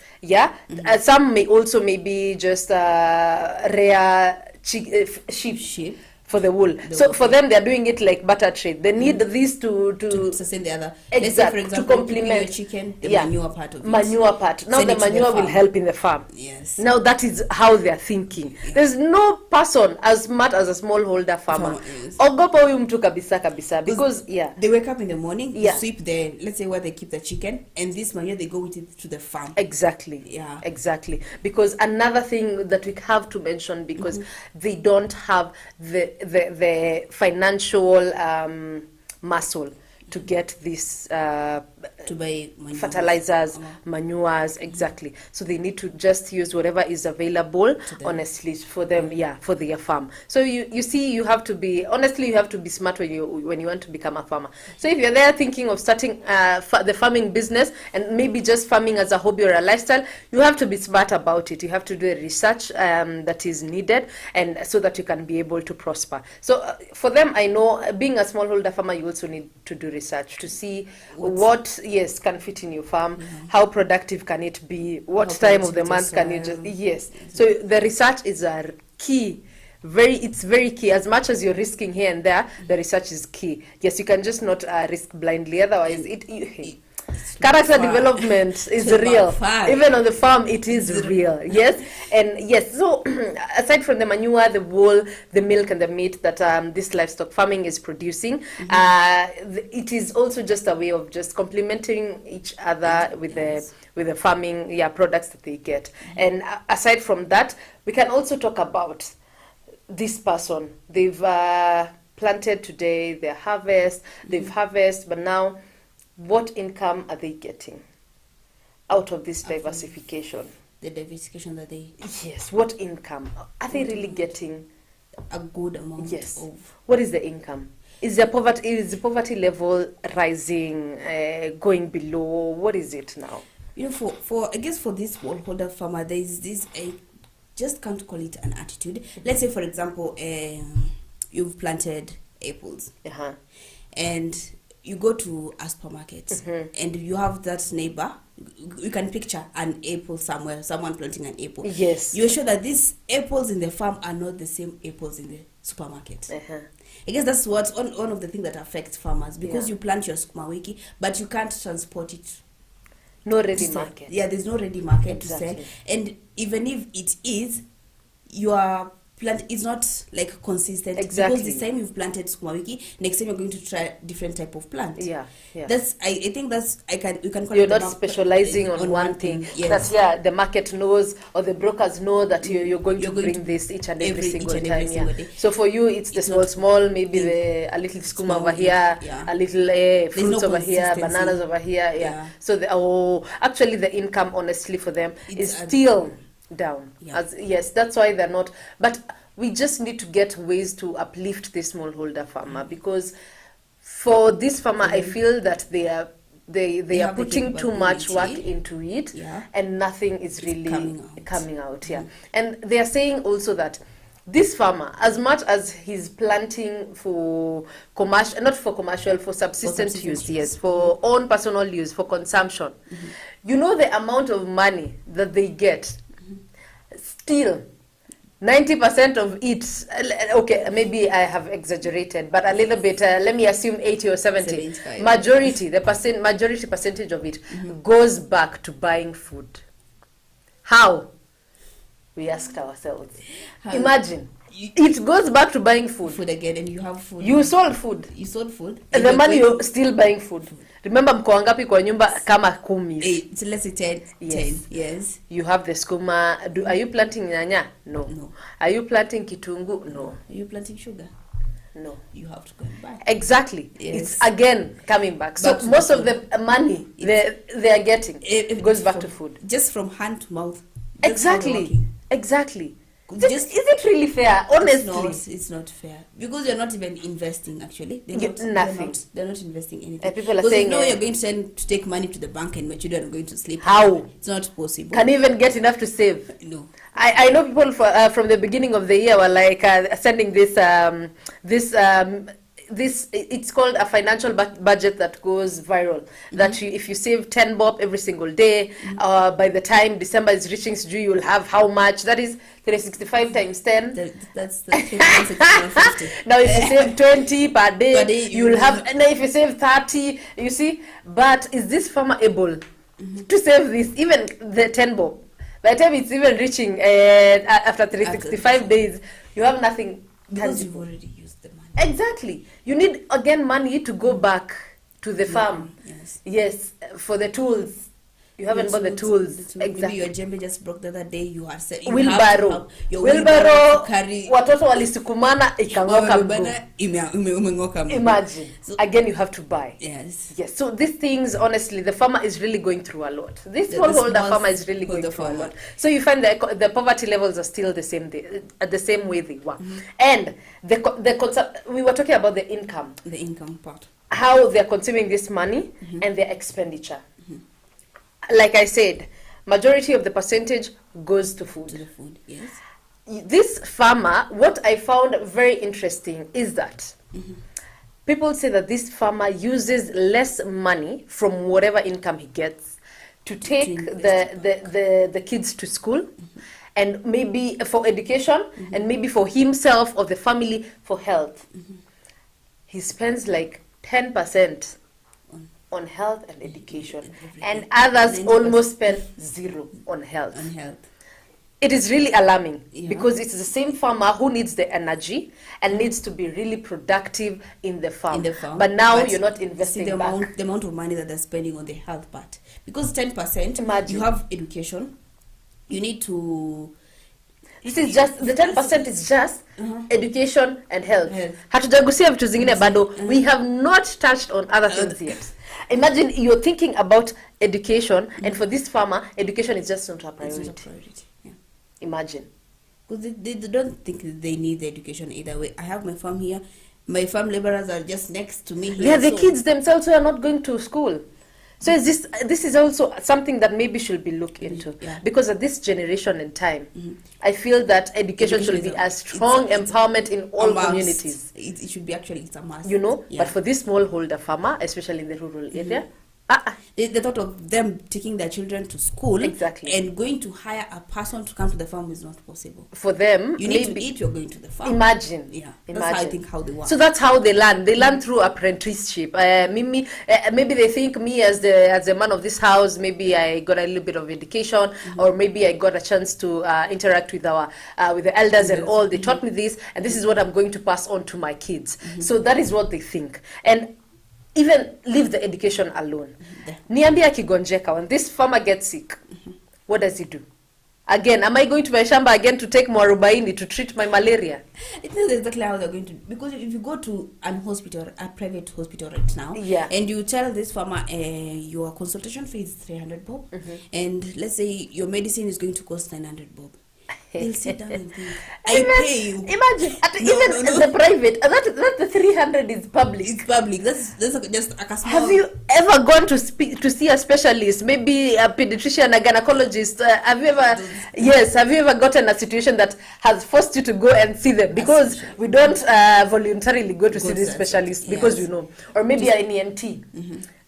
Some may also maybe just rear sheep for the wool. So for them, they're doing it like barter trade. They need these to sustain the other. Exactly. Let's say, for example, to complement chicken, the manure part of it. Manure part. Now Send the it to the manure will farm. help in the farm. Yes. Now that is how they're thinking. There's no person as smart as a smallholder farmer. Yes. Ogopa huyu mtu kabisa because they wake up in the morning, Yeah. sweep the, let's say where they keep the chicken, and this manure they go with it to the farm. Exactly. Yeah. Exactly. Because another thing that we have to mention, because they don't have the financial muscle to get this To buy manure. fertilizers, manures, exactly. So they need to just use whatever is available, honestly, for them, for their farm. So you see, you have to be smart when you want to become a farmer. So if you're there thinking of starting the farming business, and maybe just farming as a hobby or a lifestyle, you have to be smart about it. You have to do the research that is needed, and so that you can be able to prosper. So for them, I know, being a smallholder farmer, you also need to do research to see what can fit in your farm, how productive can it be, what time of the month can you just so the research is a key. It's very key. As much as you're risking here and there, the research is key. Yes, you can just not risk blindly, otherwise character development is real. Even on the farm, it is real. Yes. And yes, so aside from the manure, the wool, the milk, and the meat that this livestock farming is producing, it is also just a way of just complementing each other with the farming products that they get. And aside from that, we can also talk about this person. They've planted today, they've harvest, but now, what income are they getting out of this diversification? The diversification that they... Yes, what income? Are they really getting a good amount of... What is the income? Is the poverty level rising, going below? What is it now? You know, for I guess for this smallholder farmer, there is this, I just can't call it an attitude. Let's say, for example, you've planted apples. And you go to a supermarket and you have that neighbor, you can picture an apple somewhere, someone planting an apple. Yes. You're sure that these apples in the farm are not the same apples in the supermarket. I guess that's what's one of the things that affects farmers, because you plant your sukuma wiki, but you can't transport it. No ready market. Yeah, there's no ready market to sell. And even if it is, your plant is not like consistent. Exactly. Because this time you've planted sukuma wiki, next time you're going to try different type of plant. That's I think that's you can call you're it not specializing on one thing. Yes. That the market knows, or the brokers know that you're going to bring this each and every single time. So for you, it's the small, maybe a little skuma over here, a little fruits over here, bananas over here. So actually the income, honestly, for them is still down. Yes, that's why they're not, but we just need to get ways to uplift this smallholder farmer, because for this farmer, I feel that they are putting too much work into it, and nothing is really coming out. And they are saying also that this farmer, as much as he's planting for commercial, not for commercial, for subsistence use, for own personal use, for consumption, you know the amount of money that they get. Still, 90% of it, okay, maybe I have exaggerated, but a little bit, let me assume 80 or 70. 75. Majority percentage of it goes back to buying food. How? We asked ourselves. Imagine. It goes back to buying food. Food again, and you have food. You sold food. You sold food. And the money you're still buying food. remember mko wangapi kwa nyumba kama 10? 8, let's say 10. Yes. 10, yes. You have the skuma. Are you planting nyanya? No. No. Are you planting kitungu? No. Are you planting sugar? No. You have to go and buy. Exactly. Yes. It's again coming back. So Back to most the of the money they are getting goes back to food. Just from hand to mouth. That's how they're Exactly. working. Exactly. Just- is it really fair? Honestly. It's not fair because you're not even investing. Actually, Nothing. They're not investing anything. People are because saying, you're going to take money to the bank and my children are going to sleep. How? It's not possible. Can you even get enough to save? No. I know people from the beginning of the year were like sending this it's called a financial budget that goes viral. That if you save 10 bob every single day, by the time December is reaching, you'll have how much? That is 365 times 10. That's the 350. Now if you save 20 per day, you'll you have, and if you save 30, you see. But is this farmer able to save this, even the 10 bob? By the time it's even reaching after 365 days, you have nothing. Because you've already used the money. Exactly. You need again money to go back to the farm. Yes. Yes, for the tools. You haven't bought the tools. Maybe Exactly. your jembe just broke the other day. You are set. Wheelbarrow. Your Wheelbarrow. to carry. Watoto walisukumana ikang'oka mguu. Umeng'oka mguu. Imagine. So- again, you have to buy. Yes. Yes, so these things, honestly, the farmer is really going through a lot. This The smallholder farmer is really smallholder going through a farmer. lot. So you find the poverty levels are still the same at the same way they were. And we were talking about the income, The income part. how they're consuming this money and their expenditure. Like I said, majority of the percentage goes to To food. the food. Yes. This farmer, what I found very interesting is that people say that this farmer uses less money from whatever income he gets to take invest the kids to school, and maybe for education, and maybe for himself or the family for health. He spends like 10% on health and education, and others 90%. almost spend zero on health. On health. It is really alarming Yeah. because it's the same farmer who needs the energy and needs to be really productive in the farm. In the farm. But now But you're not see investing the back. amount of money that they're spending on the health part. Because 10%, Imagine. you have education. You need to. This is just the 10% is just education and health. Health. Hatujagusia vitu zingine bado. We have not touched on other things yet. Imagine you're thinking about education, and for this farmer, education is just not a It's priority. not a priority. Yeah. Imagine. Because they don't think they need the education either way. I have my farm here. My farm laborers are just next to me here. Yeah, the so- kids themselves who are not going to school. So is this is also something that maybe should be looked into, Yeah. because at this generation and time, I feel that education should be a strong empowerment in all a must. communities. It should be actually, it's a must. You know, Yeah. but for this smallholder farmer, especially in the rural area, The thought of them taking their children to school Exactly. and going to hire a person to come to the farm is not possible. for them, You need maybe to eat, you're going to the farm. imagine. Yeah, Imagine. that's how I think how they work. So that's how they learn. They learn through apprenticeship. Maybe they think me as the man of this house. Maybe I got a little bit of education, or maybe I got a chance to interact with the elders and all. They taught me this, and this is what I'm going to pass on to my kids. So that is what they think, and even leave the education alone. Niambie akigonjeka, when this farmer gets sick, what does he do? Again, am I going to my shamba again to take mwarubaini to treat my malaria? It knows exactly how they're going to, because if you go to an hospital, a private hospital right now, Yeah. and you tell this farmer your consultation fee is 300 bob, and let's say your medicine is going to cost 900 bob, they'll sit down and think, I pay you. Imagine, No. the private, that the 300 is public. It's public. That's just a small. Have you ever gone to see a specialist, maybe a pediatrician, a gynecologist? Have you ever gotten a situation that has forced you to go and see them? Because we don't voluntarily go to see to these that, specialists because yes. you know, or maybe an ENT.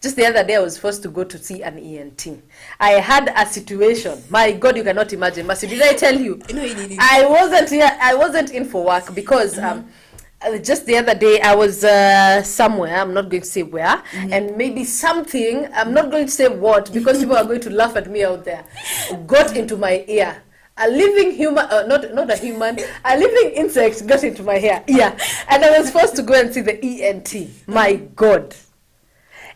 Just the other day, I was forced to go to see an ENT. I had a situation. My God, you cannot imagine. Masi, did I tell you? No, you didn't. I wasn't here. I wasn't in for work because just the other day I was somewhere. I'm not going to say where, and maybe something. I'm not going to say what because people are going to laugh at me out there. Got into my ear. A living human, not a human, a living insect got into my ear. Yeah, and I was forced to go and see the ENT. My God.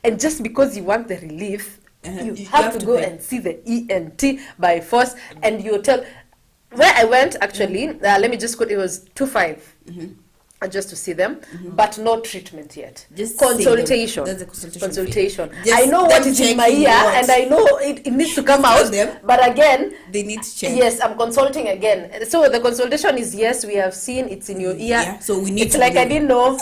and just because you want the relief, you You have to go pay. and see the ENT by force, and you tell. Where I went, actually, let me just quote, it was 2.5 just to see them, but no treatment yet. Just consultation. That's a consultation. Consultation. Just I know what them is in my checking ear, what- and I know it needs to come Tell out. them. But again, They need to check. yes, I'm consulting again. So the consultation is, yes, we have seen it's in your ear. Yeah, so we need it's to like I remove didn't know.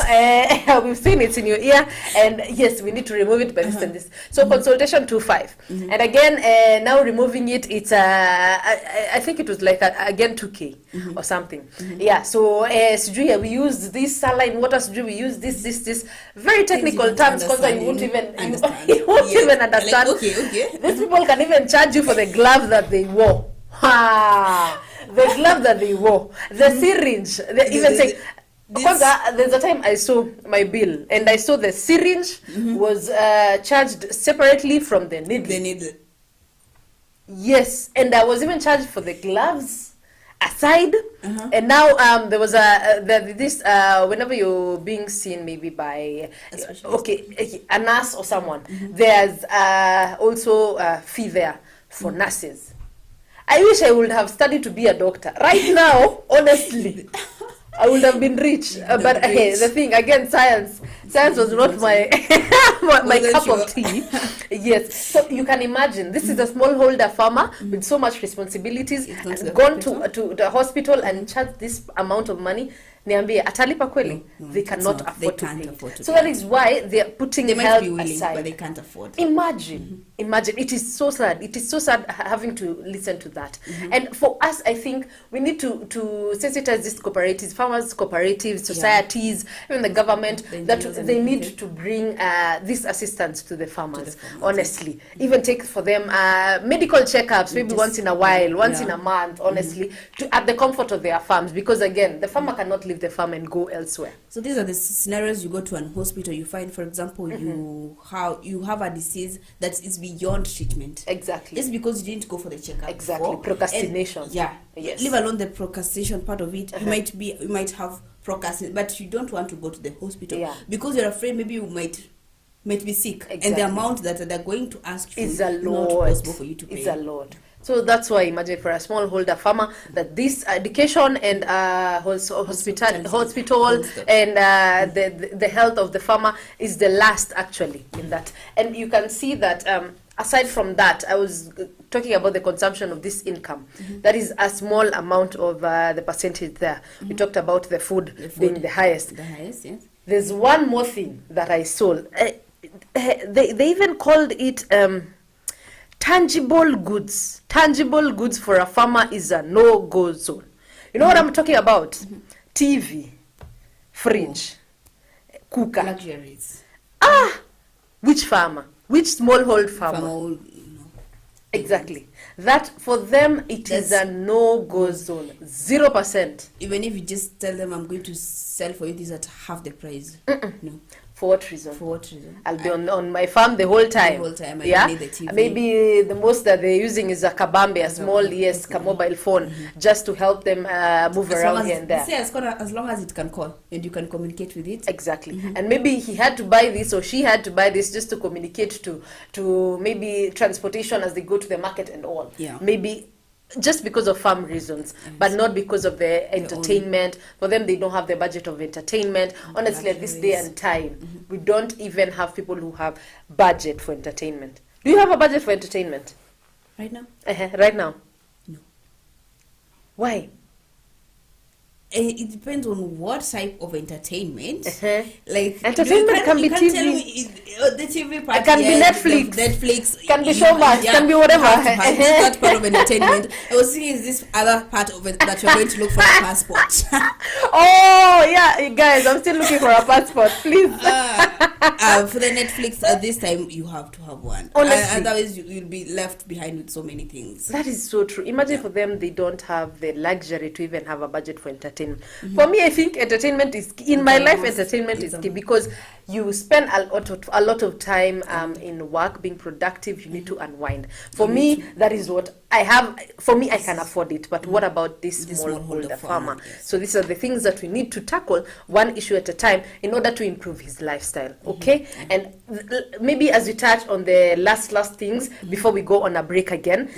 We've seen it's in your ear, and yes, we need to remove it by this and this. So consultation 2.5, and again now removing it, it's I think it was like again 2K or something. Yeah. So sijui, we use this saline water. Sijui, we use this very technical you don't terms because you understand, won't you even understand. you won't Yes. even Like, understand. okay. These people can even charge you for the glove that they wore. The glove that they wore, the syringe. They even say, because there's a time I saw my bill and I saw the syringe was charged separately from the needle. They need it. Yes, and I was even charged for the gloves aside. And now there was this whenever you're being seen maybe by a nurse or someone, there's also a fee there for nurses. I wish I would have studied to be a doctor right now. Honestly, I would have been rich. But the thing again, science was not my my cup of tea. Yes, so you can imagine this is a smallholder farmer with so much responsibilities, gone to the hospital and charged this amount of money. Niambie, atalipa kweli? They cannot afford to pay. So that is why they are putting They might health be willing, aside. but they can't afford. Imagine, it is so sad. It is so sad having to listen to that. And for us, I think we need to sensitize these cooperatives, farmers cooperatives, societies, even the government, that they need to bring this assistance to the farmers. Honestly, even take for them medical checkups, maybe once in a while, once in a month. Honestly, to at the comfort of their farms, because again, the farmer cannot leave the farm and go elsewhere. So these are the scenarios. You go to an hospital, you find, for example, you have a disease that is beyond treatment. Exactly. Just because you didn't go for the checkup. Exactly. before. Procrastination. And, yeah. Yes. Leave alone the procrastination part of it. You might have procrastination, but you don't want to go to the hospital because you're afraid maybe you might be sick, and the amount that they're going to ask you is a lot. Not possible for you to pay. It's a lot. So that's why, imagine for a smallholder farmer that this education and hospital and the health of the farmer is the last actually in that. And you can see that aside from that, I was talking about the consumption of this income. That is a small amount of the percentage there. We talked about the food being the highest. The highest, yes. There's one more thing that I saw. They even called it tangible goods. Tangible goods for a farmer is a no-go zone. You know what I'm talking about? TV, fridge, cooker. Luxuries. Which farmer? Which smallhold farmer? No. Exactly. That for them it is a no-go zone. 0%. Even if you just tell them, I'm going to sell for you this at half the price. No. For what reason? For what reason? I'll be on my farm the whole time. The whole time. Yeah. Need the TV. Maybe the most that they're using is a kabambe, a small mobile phone, just to help them move around here and there. As long as it can call and you can communicate with it. Exactly. And maybe he had to buy this or she had to buy this just to communicate to maybe transportation as they go to the market and all. Yeah. Maybe just because of farm reasons, but not because of the entertainment. For them, they don't have the budget of entertainment. Honestly, at this day and time, we don't even have people who have budget for entertainment. Do you have a budget for entertainment? Right now? Right now? No. Why? It depends on what type of entertainment. Like entertainment can be TV. Tell me, the TV part. It can be Netflix. Netflix Can be Showmax. Can be whatever. That part of entertainment. I was seeing is this other part of it that you're going to look for a passport. Oh yeah, guys, I'm still looking for a passport, please. For the Netflix at this time, you have to have one. Honestly. Otherwise, you'll be left behind with so many things. That is so true. Imagine for them, they don't have the luxury to even have a budget for entertainment. entertainment. For me, I think entertainment is key. In my life, entertainment is key because you spend a lot of time in work being productive. You need to unwind. For me, that is what I have. For me, I can afford it. But what about this smallholder farmer? Yes. So these are the things that we need to tackle one issue at a time in order to improve his lifestyle. Okay, and maybe as we touch on the last things before we go on a break again.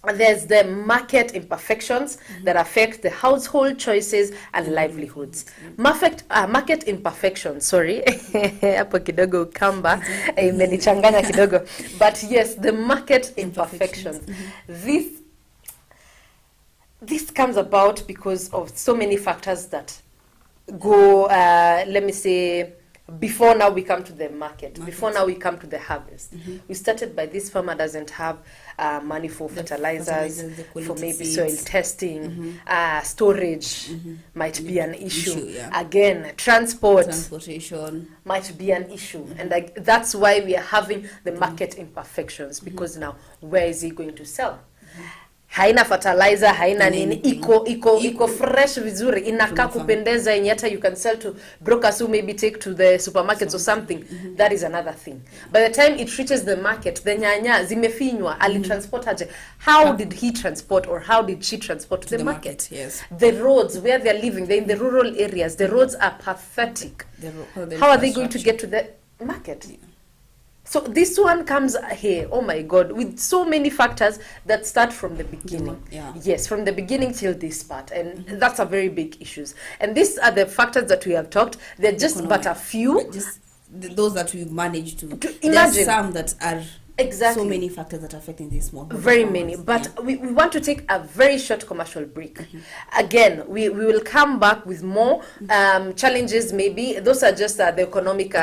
There's the market imperfections that affect the household choices and livelihoods. Market imperfections, sorry, hapo kidogo kamba imenichanganya kidogo, but yes, the market imperfections. This comes about because of so many factors that go, let me say, before now we come to the market. Before now we come to the harvest. We started by this farmer doesn't have money for fertilizers, for maybe soil testing, storage might be an issue. Again, transportation might be an issue. And that's why we are having the market imperfections, because now where is he going to sell? Haina fertilizer, haina nini, iko fresh vizuri, inakaa kupendeza yenye hata you can sell to brokers who maybe take to the supermarkets or something. That is another thing. By the time it reaches the market, the nyanya zimefinywa, alitransport aje. How did he transport or how did she transport to the market? Yes. The roads where they're living, they're in the rural areas, the roads are pathetic. How are they going to get to the market? So this one comes here, oh my God, with so many factors that start from the beginning. Yes, from the beginning till this part. And that's a very big issues. And these are the factors that we have talked. They're just but a few. Just those that we've managed to imagine. There's some that are exactly so many factors that are affecting this small. Very many. But we want to take a very short commercial break. Again, we will come back with more challenges maybe. Those are just the economic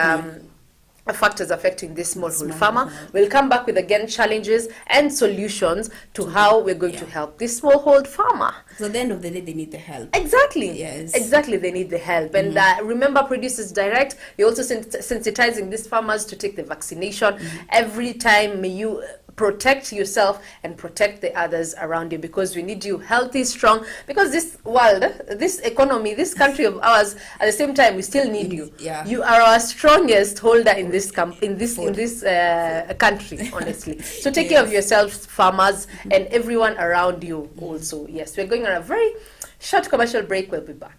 factors affecting this smallholder farmer. We'll come back with again challenges and solutions to how we're going to help this smallholder farmer. So at the end of the day, they need the help. Exactly. Yes. Exactly, they need the help. And remember, Producers Direct, we're also sensitizing these farmers to take the vaccination. Every time, may you protect yourself and protect the others around you, because we need you healthy, strong, because this world, this economy, this country of ours, at the same time we still need you. You are our strongest holder in this country, honestly. So take care of yourselves, farmers, and everyone around you also. Yes, we're going on a very short commercial break. We'll be back.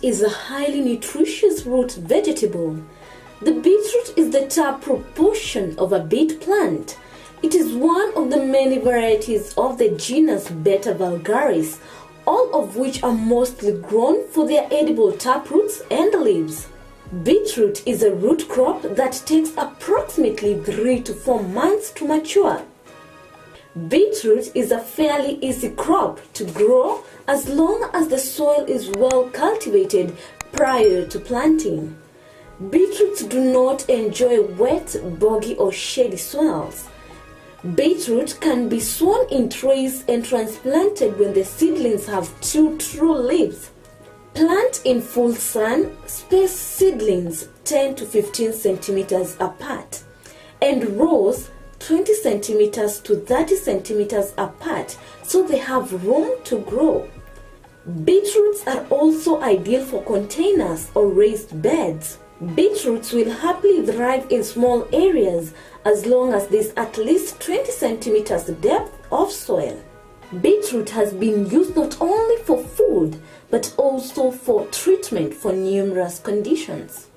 is a highly nutritious root vegetable. The beetroot is the top proportion of a beet plant. It is one of the many varieties of the genus Beta vulgaris, all of which are mostly grown for their edible taproots and leaves. Beetroot is a root crop that takes approximately 3 to 4 months to mature. Beetroot is a fairly easy crop to grow as long as the soil is well cultivated prior to planting. Beetroots do not enjoy wet, boggy or shady soils. Beetroot can be sown in trays and transplanted when the seedlings have 2 true leaves. Plant in full sun, space seedlings 10 to 15 centimeters apart, and rows 20 centimeters to 30 centimeters apart so they have room to grow. Beetroots are also ideal for containers or raised beds. Beetroots will happily thrive in small areas as long as there is at least 20 centimeters depth of soil. Beetroot has been used not only for food but also for treatment for numerous conditions.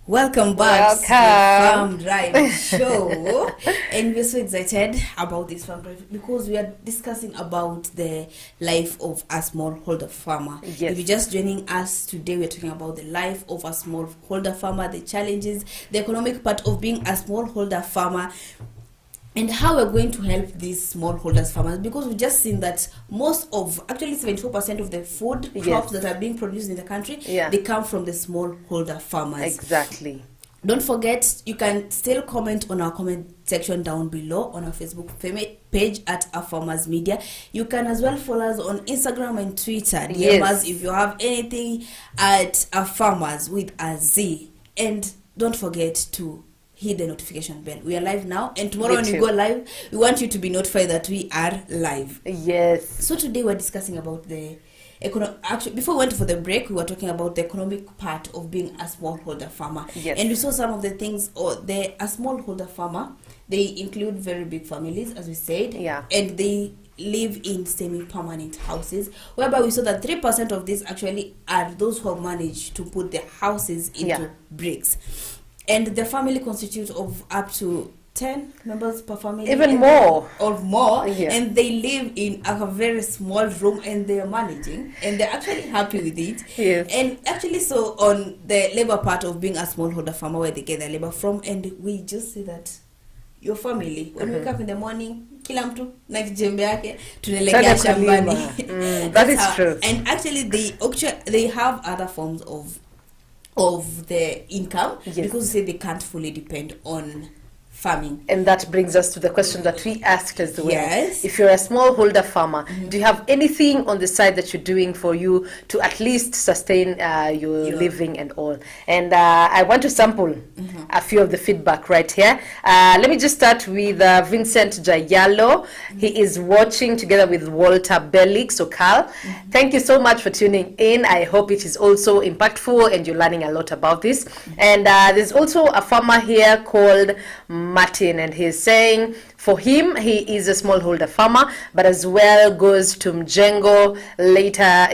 Welcome back to the Farm Drive show. And we're so excited about this Farm Drive because we are discussing about the life of a smallholder farmer. Yes. If you're just joining us today, we're talking about the life of a smallholder farmer, the challenges, the economic part of being a smallholder farmer, and how we're going to help these smallholders farmers, because we've just seen that most of, actually 74% of the food crops that are being produced in the country, they come from the smallholder farmers. Exactly. Don't forget, you can still comment on our comment section down below on our Facebook page at Our Farmers Media. You can as well follow us on Instagram and Twitter. DM us if you have anything at Our Farmers with a Z. And don't forget to hit the notification bell. We are live now, and tomorrow when we go live, we want you to be notified that we are live. Yes. So today we're discussing about the actually, before we went for the break, we were talking about the economic part of being a smallholder farmer. Yes. And we saw some of the things, a smallholder farmer, they include very big families, as we said. Yeah. And they live in semi-permanent houses, whereby we saw that 3% of these actually are those who have managed to put their houses into bricks. And the family constitutes of up to 10 members per family, even more or more, and they live in a very small room, and they're managing, and they're actually happy with it. Yes. And actually, so on the labor part of being a smallholder farmer, where they get their labor from, and we just say that your family, when we wake up in the morning, kila mtu na kijembe yake tunaelekea shambani. That is true. And actually they have other forms of the income, because they say they can't fully depend on farming. And that brings us to the question that we asked as well. Yes. If you're a smallholder farmer, do you have anything on the side that you're doing for you to at least sustain your living and all? And I want to sample a few of the feedback right here. Let me just start with Vincent Jayalo. He is watching together with Walter Bellick. So Carl, thank you so much for tuning in. I hope it is also impactful and you're learning a lot about this. And there's also a farmer here called Martin, and he's saying for him, he is a smallholder farmer, but as well goes to Mjengo later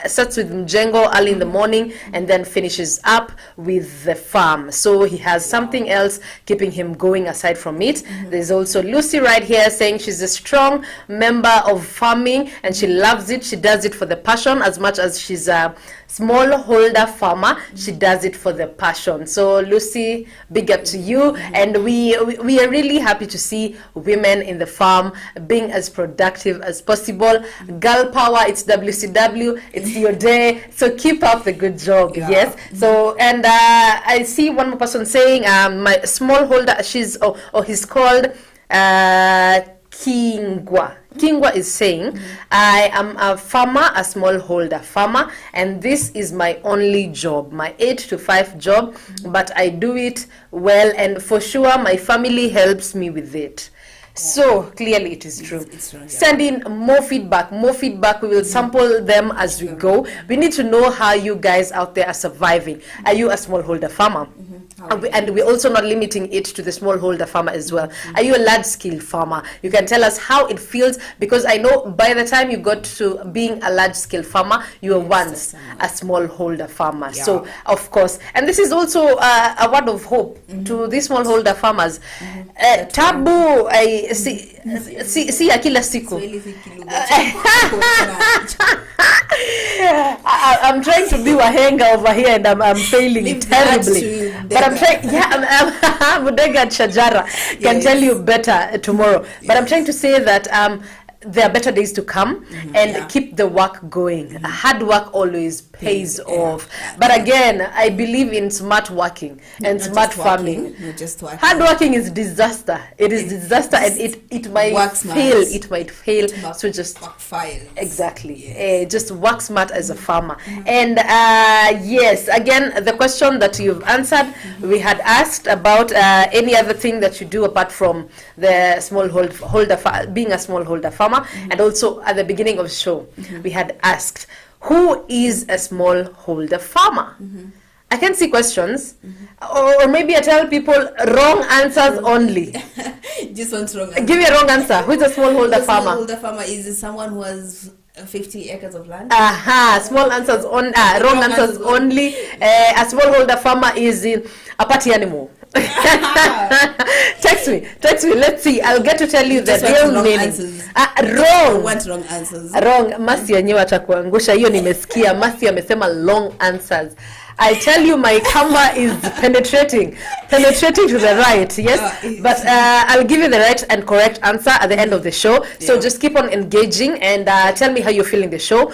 starts with Mjengo early in the morning and then finishes up with the farm. So he has something else keeping him going aside from it. There's also Lucy right here saying she's a strong member of farming and she loves it. She does it for the passion as much as she's a smallholder farmer. She does it for the passion. So Lucy, big up to you. And we are really happy to see women in the farm being as productive as possible. Girl power, it's WCW, it's your day. So keep up the good job. Yes. So, and I see one more person saying my smallholder, he's called Kingwa. Kingwa is saying, I am a farmer, a smallholder farmer, and this is my only job, my 8 to 5 job, but I do it well, and for sure my family helps me with it. So clearly it is true. It's true, Send in more feedback. We will sample them as we go. We need to know how you guys out there are surviving. Are you a smallholder farmer? And we're also not limiting it to the smallholder farmer as well. Are you a large-scale farmer? You can tell us how it feels, because I know by the time you got to being a large-scale farmer, you were once a smallholder farmer. So, of course, and this is also a word of hope to these smallholder farmers. Tabu, I see akila siku. I'm trying to be wahenga over here and I'm failing terribly. But I'm trying, Mudega Shajara can tell you better tomorrow. But I'm trying to say that there are better days to come, and keep the work going. Hard work always pays off. But again, I believe in smart working and not smart farming. Not just working. Hard working is disaster. It is disaster, and it might fail. It might fail. So just work files. Exactly. Just work smart as a farmer. And yes, again, the question that you've answered, we had asked about any other thing that you do apart from the being a smallholder farmer. And also at the beginning of the show, we had asked, who is a smallholder farmer? I can see questions, or maybe I tell people wrong answers only. Just one wrong answer. Give me a wrong answer. Who is a smallholder farmer? Smallholder farmer is someone who has 50 acres of land. Small answers on wrong answers only. A smallholder farmer is a party animal. Text me. Let's see. I'll get to tell you the real meaning. Wrong. Want wrong answers. Wrong. Masi yenyewe atakuangusha. Hiyo nimesikia. Masi amesema long answers. I tell you, my camera is penetrating to the right, yes. But I'll give you the right and correct answer at the end of the show. So just keep on engaging and tell me how you're feeling the show.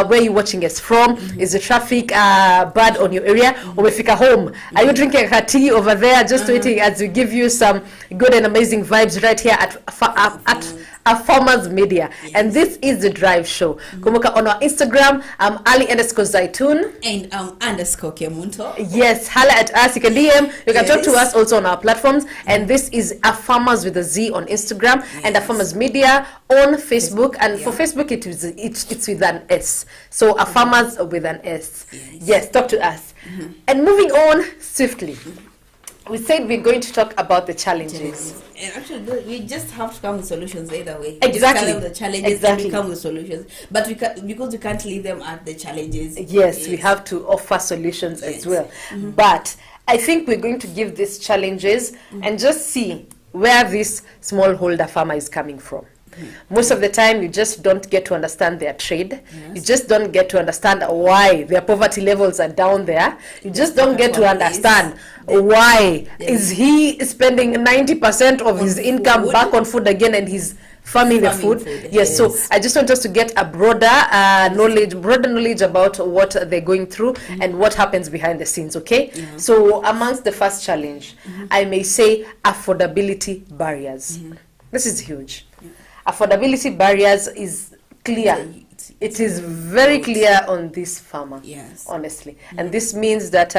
Where you're watching us from? Is the traffic bad on your area? Umefika home? Are you drinking a tea over there, just waiting as we give you some good and amazing vibes right here at Farmers Media? And this is the Drive Show. Kumbuka on our Instagram, I'm Ali_Zaitun and _Kemunto. Yes, holla at us. You can DM, you can talk to us also on our platforms. And this is a Farmers with a Z on Instagram and a Farmers Media on Facebook. And for Facebook, it's with an S. So a Farmers with an S. Yes, talk to us. And moving on swiftly. We said we're going to talk about the challenges. And actually, we just have to come with solutions either way. Exactly. We just tell them the challenges and we come with solutions. But because we can't leave them at the challenges. Yes, we have to offer solutions as well. But I think we're going to give these challenges and just see where this smallholder farmer is coming from. Most of the time, you just don't get to understand their trade. You just don't get to understand why their poverty levels are down there. You just don't get to understand why is he spending 90% of his income back on food again, and his farming the food. Yes, so I just want us to get a broader knowledge about what they're going through and what happens behind the scenes. Okay, so amongst the first challenge, I may say affordability barriers. This is huge. Affordability barriers is clear. It is very clear on this farmer, honestly. And this means that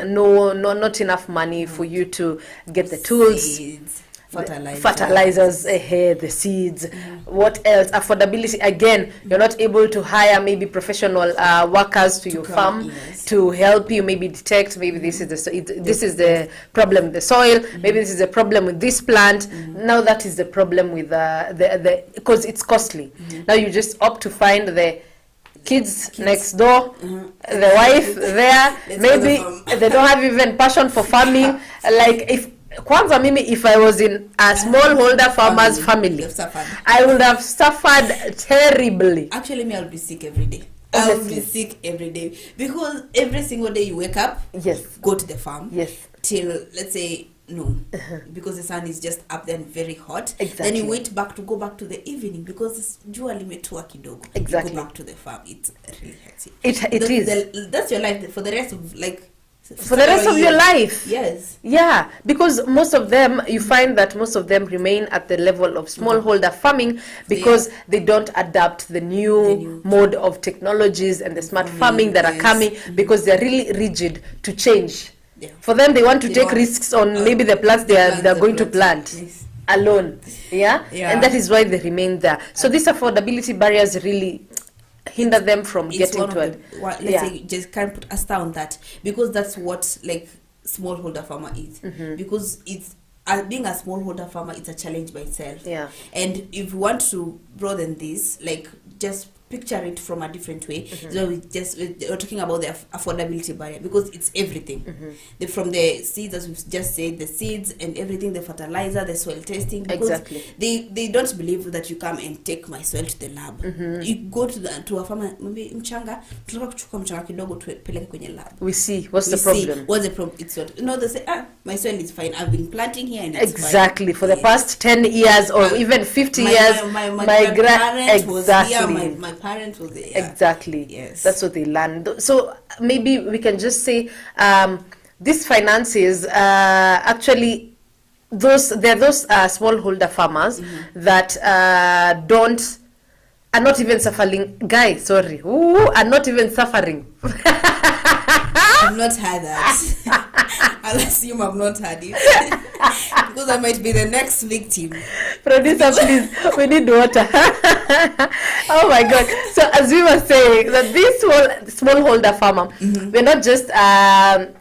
not enough money for you to get the tools, Seeds, fertilizers, the seeds. What else? Affordability. Again, you're not able to hire maybe professional workers to your farm to help you maybe detect maybe this is the problem with the soil. Maybe this is the problem with this plant. Now that is the problem with the because it's costly. Now you just opt to find the kids next door, the wife there. Maybe they don't have even passion for farming. Like if I was in a smallholder farmer's family, I would have suffered terribly. Actually, me, I'll be sick every day. I'll be sick every day because every single day you wake up, go to the farm, till let's say noon, because the sun is just up there and very hot. Then you wait to go back to the evening because it's jua limetua kidogo. You go back to the farm. It's really hectic. It is. That's your life for the rest of your life. Yes. Yeah, because most of them, you find that most of them remain at the level of smallholder farming because they don't adapt the new mode of technologies and the smart farming that are coming because they're really rigid to change. For them, they want to take risks on maybe the plants they're going to plant alone. And that is why they remain there. So these affordability barriers really hinder them from getting to it. Let's say just can't put a star on that because that's what like smallholder farmer is. Because it's being a smallholder farmer, it's a challenge by itself. And if you want to broaden this, like just picture it from a different way. So we're talking about the affordability barrier because it's everything. From the seeds, as we've just said, the seeds and everything, the fertilizer, the soil testing. Because they don't believe that you come and take my soil to the lab. You go to a farmer, maybe mchanga, tunataka kuchukua mchanga kidogo tupeleke kwenye lab. We see what's the problem. What's the problem? It's what they say. My soil is fine. I've been planting here and it's fine. For the past 10 years or even 50 years, my grandparents was here. My parents will say, yes, that's what they learn. So maybe we can just say these finances actually those smallholder farmers that are not even suffering. Are not even suffering. I've not heard that. I'll assume I've not heard it. Because I might be the next victim. Producer, please, we need water. Oh my God. So as we were saying, that this smallholder farmer, we're not just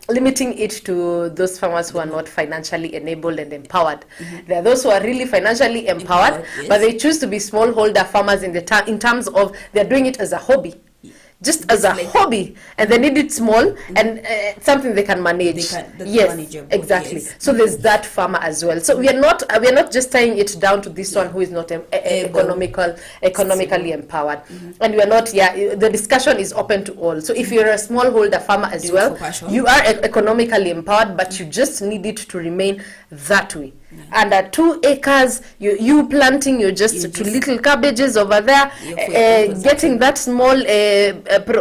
limiting it to those farmers who are not financially enabled and empowered. There are those who are really financially empowered, but they choose to be smallholder farmers in terms of they're doing it as a hobby. Just as a hobby, and they need it small and something they can manage. Exactly. So there's that farmer as well. So we are not just tying it down to this one who is not economically empowered, and we are not. The discussion is open to all. So if you're a smallholder farmer as well, you are economically empowered, but you just need it to remain that way. Under 2 acres, you planting your just 2 little cabbages over there, getting that small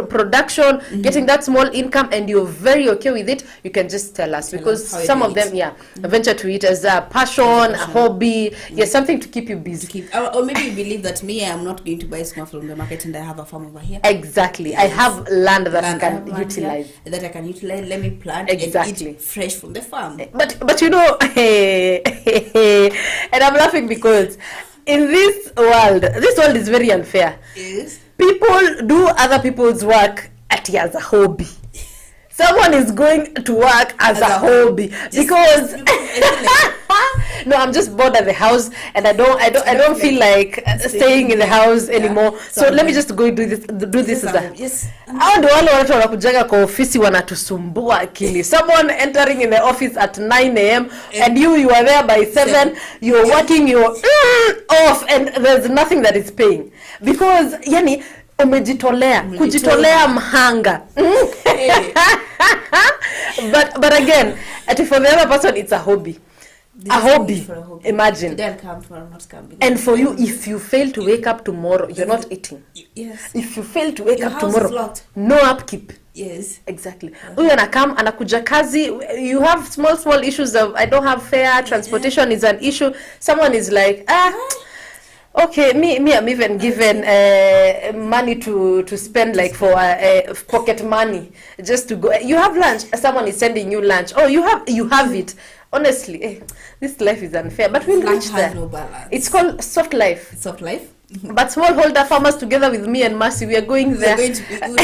production, getting that small income, and you're very okay with it. You can just tell us because some of them, venture to it as a passion, a hobby, something to keep you busy. Or maybe you believe that I'm not going to buy small from the market and I have a farm over here. Exactly, I have land that I can utilize. Let me plant and eat fresh from the farm. But you know, and I'm laughing because in this world is very unfair. Yes. People do other people's work as a hobby. Someone is going to work as a hobby because no, I'm just bored at the house and I don't feel like staying in the house anymore. So let me just go do this as a hao ndio wale watu wanakujaga kwa ofisi wanatusumbua akili. Someone entering in the office at 9 a.m. and you are there by 7, you're working your off and there's nothing that is paying because yani kujitolea mhanga. But again, for the other person it's a hobby. They a just do hobby. it for a hobby. Imagine. Today I'll come, tomorrow I'll not come. And for you, if you fail to wake up tomorrow, you're not eating. Yes. If you fail to wake Your up house is tomorrow, locked. no upkeep. Yes. Exactly. Huyu anakam anakuja kazi, you have small issues of I don't have fare, transportation is an issue. Someone is like, okay, me I'm even given money to spend like for pocket money just to go. You have lunch, someone is sending you lunch. Oh, you have it. Honestly, this life is unfair, but we'll reach there. No balance. It's called soft life. Soft life. But smallholder farmers, together with me and Mercy, we are going there. We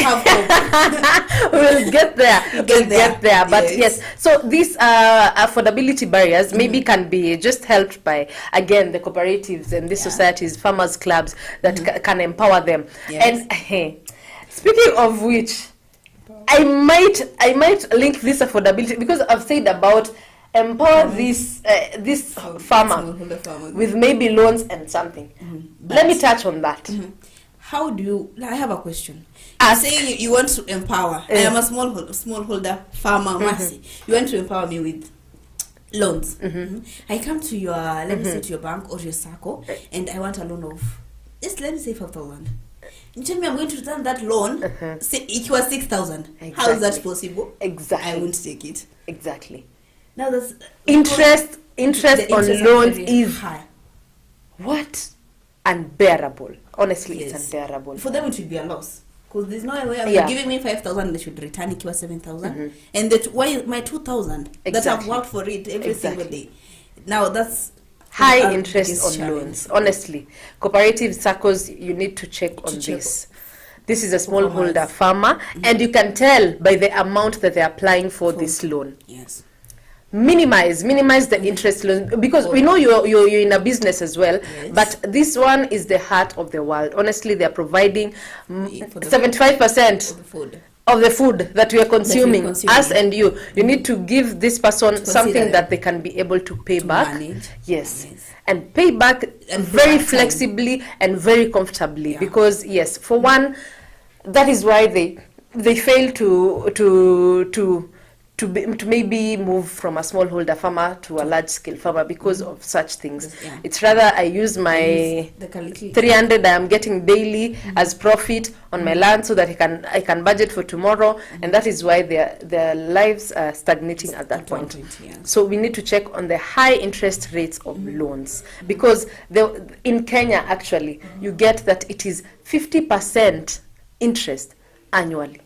have hope. We'll get there. We'll get there. But yes, so these affordability barriers maybe can be just helped by, again, the cooperatives and these societies, farmers clubs that can empower them. Yes. And speaking of which, I might link this affordability, because I've said about empower this farmer with maybe loans and something. Let me touch on that. How do you? I have a question. Ask. Say you want to empower. I am a smallholder farmer, Mercy. You want to empower me with loans. I come to your, let me say, to your bank or your SACCO, and I want a loan of, just let me say 5,000. You tell me I'm going to return that loan. Say it was 6,000. Exactly. How is that possible? Exactly. I won't take it. Exactly. Now that's interest on loans is high. What? Unbearable. Honestly, Yes. it's unbearable. For them, it should be a loss. Because there's no way you're giving me 5,000, they should return it to 7,000. And that why my 2,000 that I've worked for it every single day. Now that's high interest on loans. Honestly, cooperative circles, you need to check on this. This is a smallholder farmer, and you can tell by the amount that they're applying for this loan. Yes. Minimize the interest loan, because we know you're in a business as well. Yes. But this one is the heart of the world. Honestly, they're providing 75% of the food that we are consuming, us and you. You need to give this person something that they can be able to pay back. Manage. Yes. And pay back and very flexibly and very comfortably, because yes, for one, that is why they fail to maybe move from a smallholder farmer to a large scale farmer because of such things. It's rather I use my 300 I am getting daily as profit on my land, so that I can budget for tomorrow, and that is why their lives are stagnating at that point. So we need to check on the high interest rates of loans, because in Kenya actually you get that it is 50% interest annually.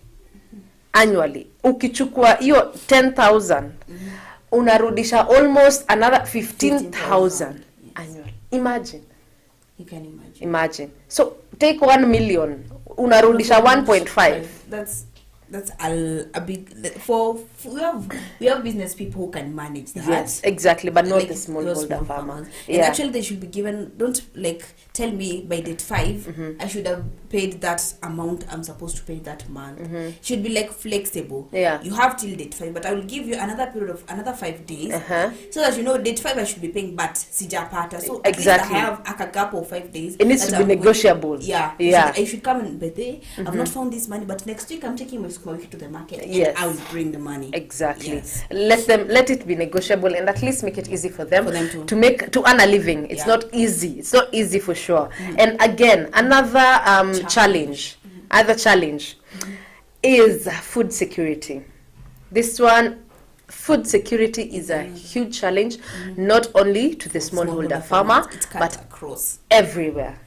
Ukichukua hiyo 10,000 unarudisha almost another 15,000 annually. Imagine. You can Imagine. So take 1 million, unarudisha 1.5. That's a big we have business people who can manage that. Yes, exactly, but not like the smallholder farmers. And actually they should be given, don't like tell me by date 5 I should have paid that amount I'm supposed to pay that month. Should be like flexible. You have till date 5, but I will give you another period of another 5 days, so that you know date 5 I should be paying, but sijapata, so exactly I have a gap of 5 days. It needs to be negotiable. I should come and by day I've not found this money, but next week I'm taking my to the market, and I will bring the money. Exactly. Let it be negotiable, and at least make it easy for them to earn a living. It's not easy. It's not easy for sure. And again, another challenge is food security. This one, food security is a huge challenge, not only to the smallholder farmer, but across everywhere.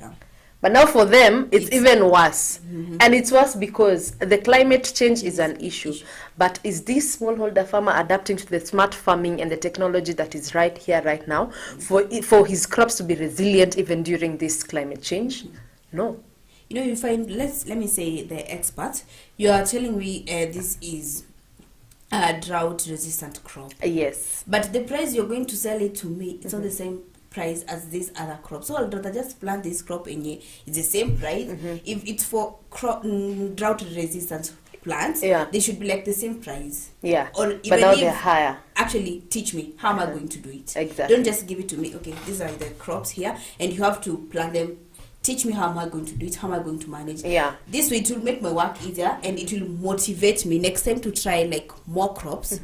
But now for them, it's even worse. And it's worse because the climate change is an issue. But is this smallholder farmer adapting to the smart farming and the technology that is right here, right now, for his crops to be resilient even during this climate change? No. You know, you find, let me say the experts, you are telling me this is a drought-resistant crop. Yes. But the price you're going to sell it to me, it's not the same price as this other crop, so I'd rather just plant this crop in here. It's the same price. If it's for drought resistant plants, they should be like the same price. Or even but now they're higher. Actually, teach me how am I going to do it. Exactly. Don't just give it to me. Okay, these are the crops here, and you have to plant them. Teach me how am I going to do it, how am I going to manage. This way it will make my work easier, and it will motivate me next time to try like more crops.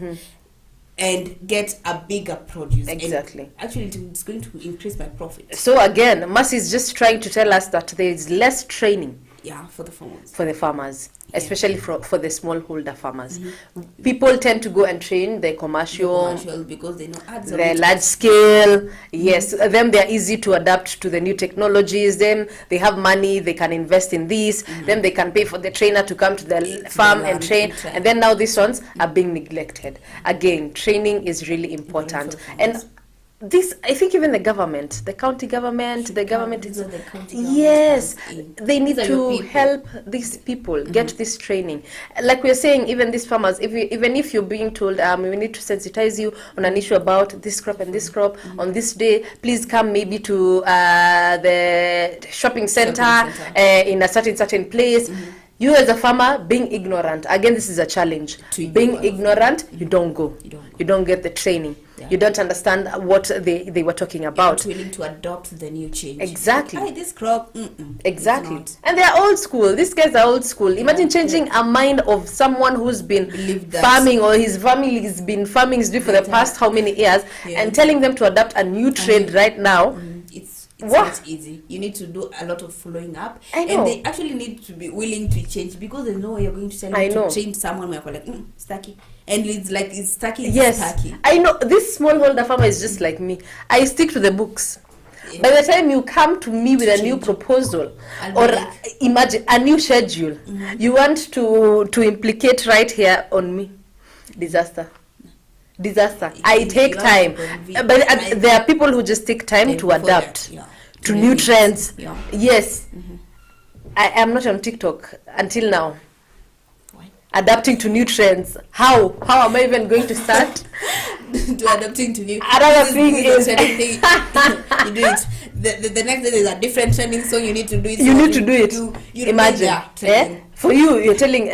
and get a bigger produce. Exactly. And actually, it's going to increase my profit. So again, Mercy is just trying to tell us that there is less training. Yeah, for the farmers. For the farmers, especially for the smallholder farmers. People tend to go and train the commercial because they know ads the large scale. Yes, them they are easy to adapt to the new technologies. Them they have money, they can invest in these. Then they can pay for the trainer to come to the farm and train. And then now these ones are being neglected. Again, training is really important. And this, I think even the government, the county government, the government is, yes, they need to help these people get this training. Like we're saying, even these farmers, even if you're being told, we need to sensitize you on an issue about this crop and this crop on this day, please come maybe to the shopping center in a certain place. You as a farmer being ignorant, again, this is a challenge. Being ignorant, you don't go. You don't get the training. Yeah. You don't understand what they were talking about. You're not willing to adopt the new change. Exactly. Like, this crop, exactly. And they are old school. These guys are old school. Imagine changing a mind of someone who's been farming, or his family has been farming for the past how many years, and telling them to adopt a new trade right now. It's not easy. You need to do a lot of following up, and they actually need to be willing to change, because there's no way you're going to tell them to change someone where you're like stucky, and it's like it's stucky. Yes, stucky. I know. This smallholder farmer is just like me. I stick to the books. By the time you come to me with a new proposal, or imagine a new schedule, you want to implicate right here on me, disaster. I take time, but there are people who just take time to adapt to new trends. Yes, I am not on TikTok until now. Adapting to new trends. How am I even going to start? To adapting to new. Another thing is you do it. The next day there's a different trending song. You need to do it. You need to do it. Imagine. For you, you're telling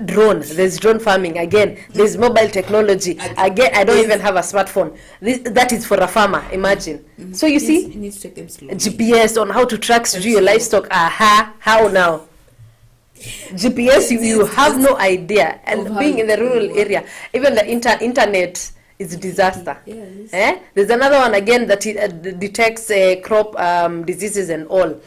drone. There's drone farming again. There's mobile technology again. I don't even have a smartphone. That is for a farmer. Imagine. So you see, you need to take them slowly. GPS on how to track your livestock. How now? GPS, you have no idea. And being in the rural area, even the internet is a disaster. There's another one again that detects crop diseases and all.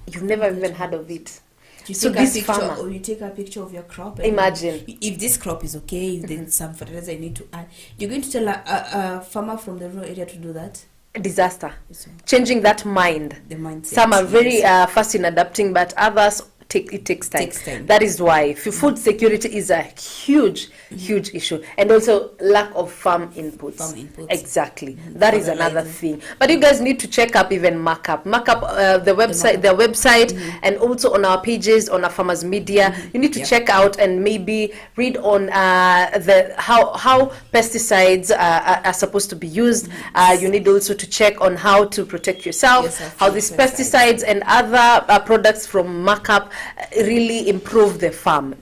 You've never even heard of it. You take a picture of your crop. Imagine if this crop is okay, then some fertilizer you need to add. You're going to tell a farmer from the rural area to do that? Disaster. Changing that mind. The mindset. Some are very fast in adapting, but others it takes time. That is why food security is a huge issue, and also lack of farm inputs. Exactly. That is another thing. But you guys need to check up even markup the website, and also on our pages on our farmers media. You need to check out and maybe read on how pesticides are supposed to be used. You need also to check on how to protect yourself, how these pesticides and other products from markup really improve the farm.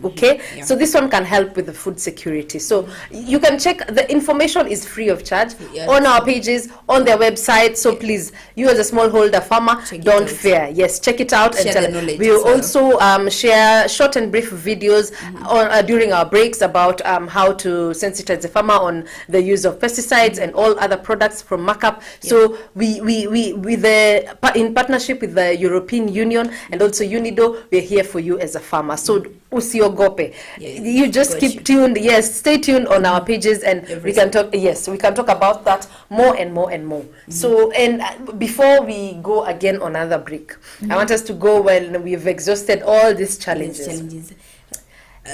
So this one can help with the food security. So you can check. The information is free of charge on our pages, on their website. So please, you as a smallholder farmer, don't fear. Yes, check it out and tell it. We will also share short and brief videos during our breaks about how to sensitize the farmer on the use of pesticides and all other products from markup. So we in partnership with the European Union and also UNIDO, we're here for you as a farmer. So usiogope. You just keep tuned. Yes, stay tuned on our pages, and we can talk. Yes, we can talk about that more and more and more. So, and before we go again on another break, I want us to go when we've exhausted all these challenges.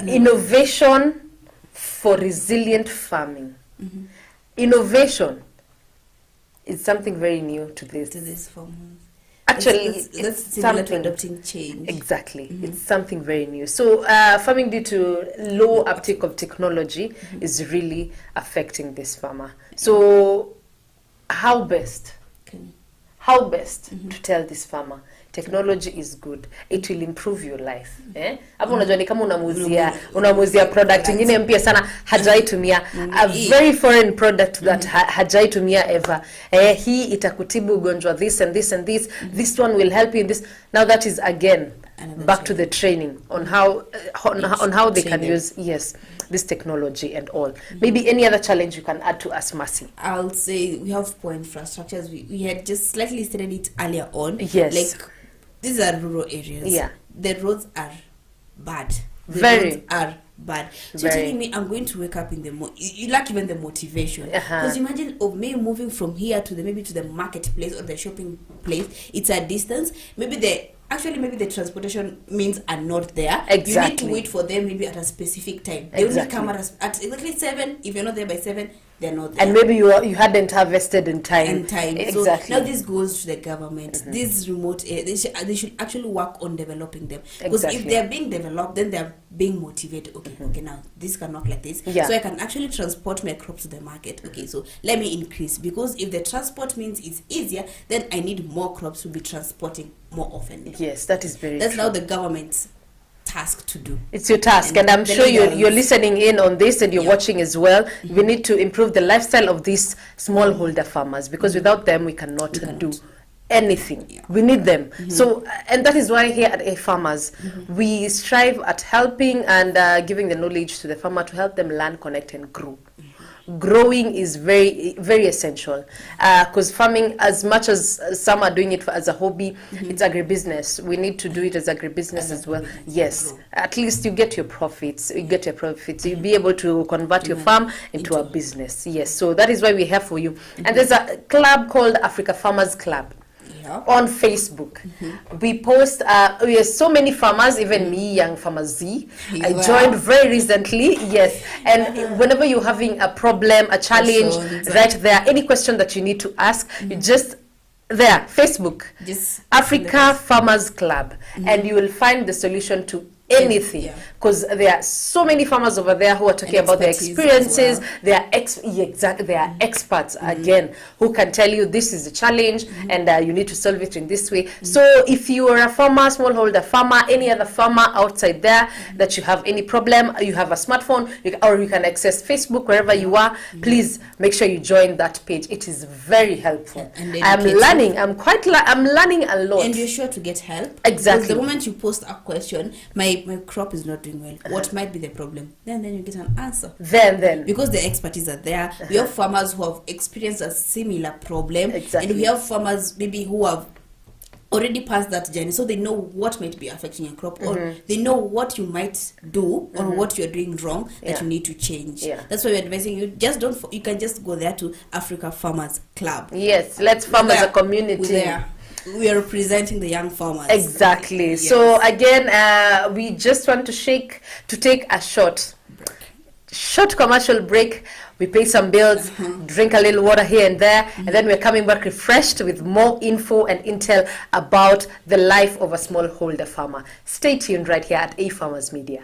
Innovation for resilient farming. Innovation is something very new to this farm. Actually, that's similar to adopting change. Exactly. It's something very new. So farming due to low uptake of technology is really affecting this farmer. So how best to tell this farmer technology is good, it will improve your life. Hapo unajua ni kama unamuzia product nyingine mpya sana hajaitumia, a very foreign product that hajaitumia ever. Hii itakutibu ugonjwa this and this and this, this one will help you in this. Now that is again back to the training on how they can use this technology and all. Maybe any other challenge you can add to us, Mercy? I'll say we have poor infrastructures. We had just slightly stated it earlier on. Yes. Like, these are rural areas. Yeah. The roads are bad. The Very. roads are bad. So Very. you're telling me I'm going to wake up in the you lack even the motivation. Because imagine of me moving from here to maybe to the marketplace or the shopping place. It's a distance. Maybe the transportation means are not there. Exactly. You need to wait for them maybe at a specific time. They only come at exactly 7. If you're not there by 7, they're not there. And maybe you hadn't harvested in time. Exactly. So now this goes to the government. These remote areas, they should actually work on developing them. Because if they're being developed, then they're being motivated. Okay, now this can work like this. Yeah. So I can actually transport my crops to the market. Okay, so let me increase. Because if the transport means it's easier, then I need more crops to be transporting more often. Yes, that is very That's true. now the government's task to do. It's your task, and I'm the sure you're leaders. listening in on this and you're watching as well. We need to improve the lifestyle of these smallholder farmers, because without them we cannot do anything. We need them. So, and that is why here at A Farmers we strive at helping and giving the knowledge to the farmer to help them learn, connect, and grow. Growing is very, very essential, because farming, as much as some are doing it as a hobby, it's agribusiness. We need to do it as agribusiness as well. Yes, at least you get your profits. You'll be able to convert your farm into a business. Yes, so that is why we're here for you. And there's a club called Africa Farmers Club on Facebook. We post, we have so many farmers, even me, Young Farmer Z. I joined very recently, yes. And whenever you're having a problem, a challenge, right there, any question that you need to ask, you just there, Facebook, Just Africa Farmers Club, and you will find the solution to anything, because there are so many farmers over there who are talking about their experiences. They are they are experts again, who can tell you this is a challenge and you need to solve it in this way. So if you are a farmer, smallholder farmer, any other farmer outside there that you have any problem, you have a smartphone, or you can access Facebook wherever you are, please make sure you join that page. It is very helpful. I'm learning. I'm learning a lot. And you're sure to get help. Exactly. Because the moment you post a question, my crop is not doing well. What might be the problem? Then you get an answer. Then Because the expertise are there. We have farmers who have experienced a similar problem. Exactly. And we have farmers maybe who have already passed that journey, so they know what might be affecting your crop, or they know what you might do or what you're doing wrong that you need to change. That's why we're advising you, you can just go there to Africa Farmers Club. Yes, let's farm as a community. We are representing the young farmers. Exactly. Yes. So again, we just want to take a short commercial break. We pay some bills, drink a little water here and there, and then we're coming back refreshed with more info and intel about the life of a smallholder farmer. Stay tuned right here at A Farmers Media.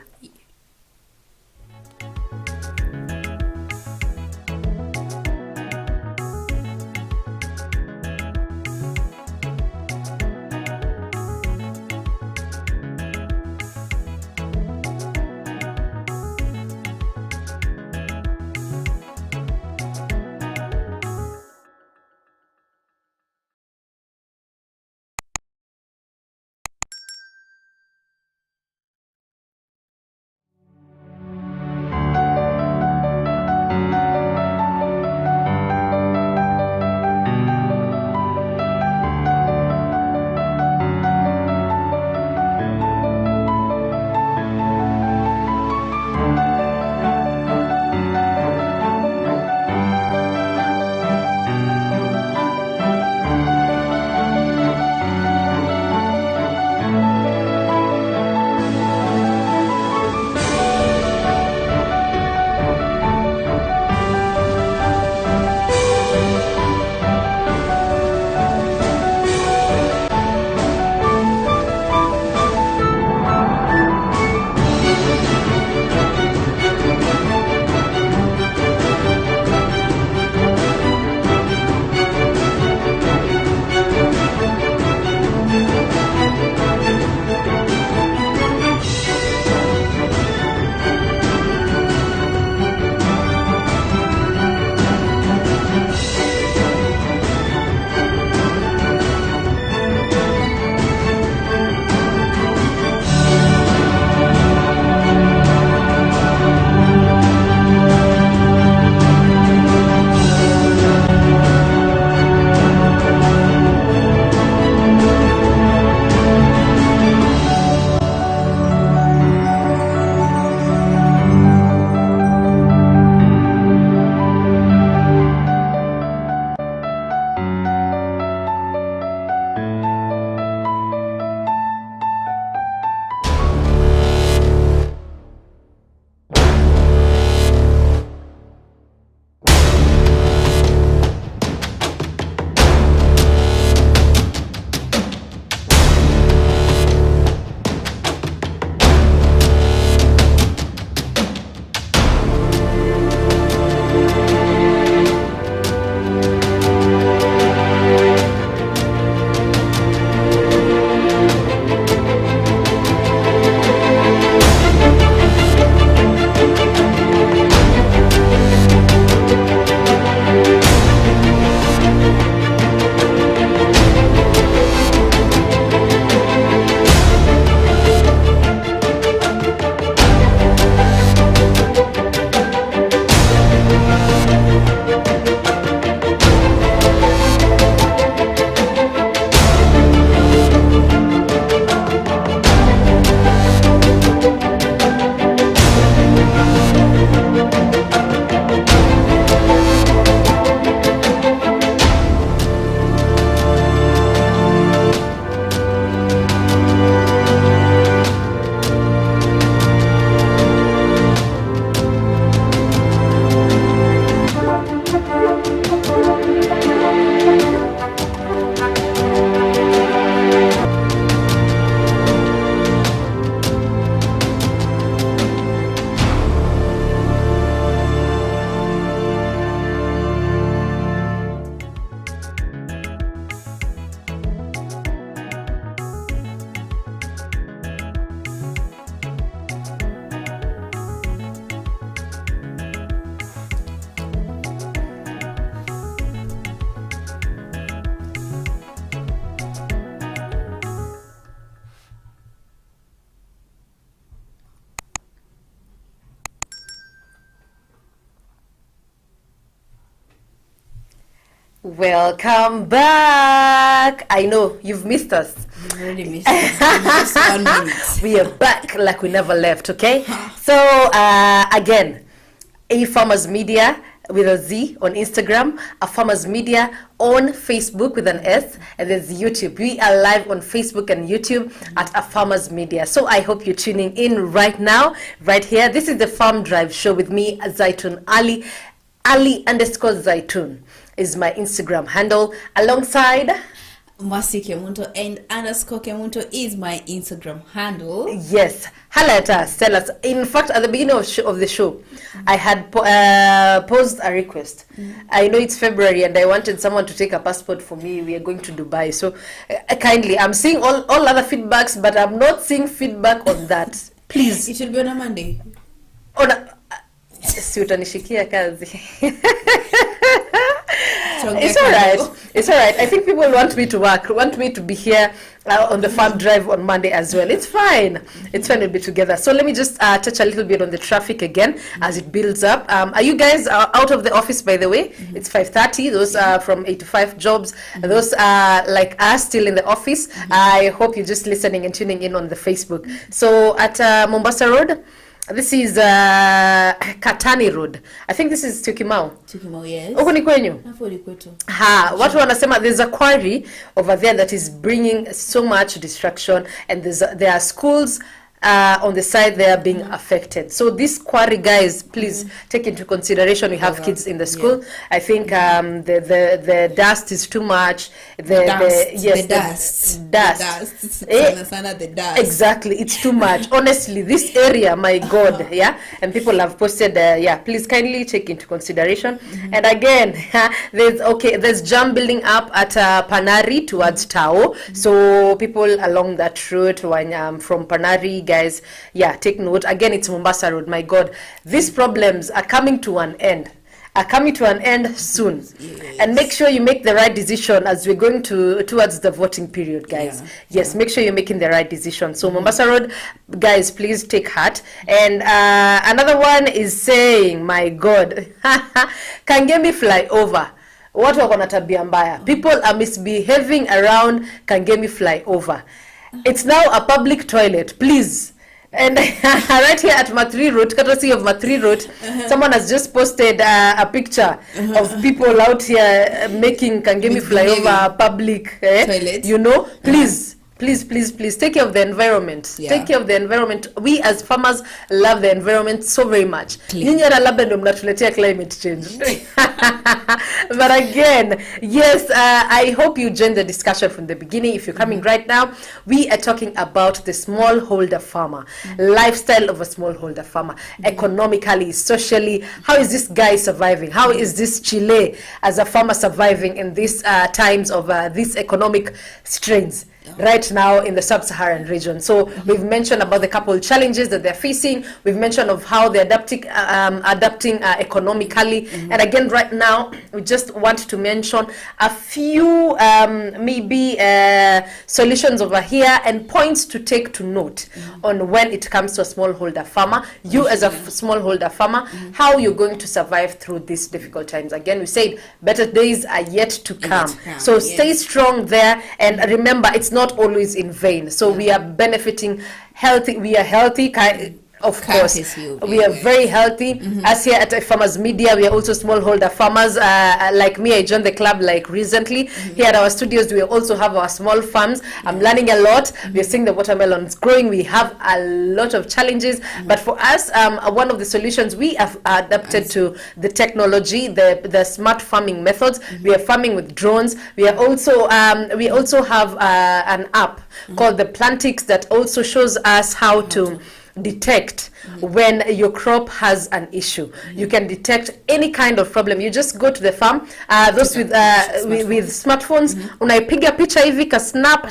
Welcome back. I know you've missed us. You've already missed us. Just 1 minute. We are back like we never left, okay? So, again, A Farmers Media with a Z on Instagram, A Farmers Media on Facebook with an S, and there's YouTube. We are live on Facebook and YouTube at A Farmers Media. So I hope you're tuning in right now, right here. This is the Farm Drive show with me, Zaitun Ali. Ali_Zaitun is my Instagram handle, alongside Masi Kemunto and _Kemunto is my Instagram handle. Yes, holla at us, tell us. In fact, at the beginning of the show, I had posed a request. I know it's February and I wanted someone to take a passport for me. We are going to Dubai. So kindly, I'm seeing all other feedbacks, but I'm not seeing feedback on that. Please. It should be on a Monday. Si utanishikia kazi. It's all right. I think people want me to work, want me to be here on the Farm Drive on Monday as well. It's fine. We'll be together. So let me just touch a little bit on the traffic again as it builds up. Are you guys out of the office, by the way? It's 5:30. Those are from 8 to 5 jobs. Those are like us still in the office. I hope you're just listening and tuning in on the Facebook. So at Mombasa Road, this is Katani Road. I think this is Tukimau. Tukimau, yes. Huko ni kwenyu? Hapo ni kwetu. Watu wanasema there's a quarry over there that is bringing so much distraction, and there are schools on the side they are being affected. So this quarry, guys, please take into consideration. We have kids in the school. Yeah. I think the dust is too much. The dust. Exactly, it's too much. Honestly, this area, my God, yeah. And people have posted, please kindly take into consideration. And again, there's jam building up at Panari towards Tao. So people along that route, when from Panari, guys, take note. Again, it's Mombasa Road. My God, these problems are coming to an end. Soon. Yes. And make sure you make the right decision as we're going towards the voting period, guys. Yes, make sure you're making the right decision. So Mombasa Road, guys, please take heart. And another one is saying, my God, Kangemi flyover. Watu wako na tabia mbaya. People are misbehaving around Kangemi flyover. It's now a public toilet, please. And right here at Mathri Road, courtesy of Mathri Road, someone has just posted a picture of people out here making Kangemi flyover public toilet. You know, please. Please take care of the environment. Take care of the environment. We as farmers love the environment so very much. Climate change. But again, yes, I hope you join the discussion from the beginning. If you're coming right now, we are talking about the smallholder farmer, lifestyle of a smallholder farmer, economically, socially. How is this guy surviving? How is this Chile as a farmer surviving in these times of these economic strains right now in the sub-Saharan region? So we've mentioned about the couple challenges that they're facing. We've mentioned of how they're adapting economically. And again, right now, we just want to mention a few solutions over here and points to take to note on when it comes to a smallholder farmer. You as a smallholder farmer, how you're going to survive through these difficult times. Again, we said better days are yet to come. So stay strong there, and remember, it's not always in vain. So we are benefiting healthy. We are healthy. Of course, we are very healthy. As here at Farmers Media, we are also smallholder farmers. Like me, I joined the club like recently. Here at our studios, we also have our small farms. I'm learning a lot. We are seeing the watermelons growing. We have a lot of challenges, but for us, one of the solutions, we have adapted to the technology, the smart farming methods. We are farming with drones. We are also we also have an app called the Plantix that also shows us how to detect when your crop has an issue. You can detect any kind of problem. You just go to the farm. Those with smartphones, unaipiga picha hivi ka snap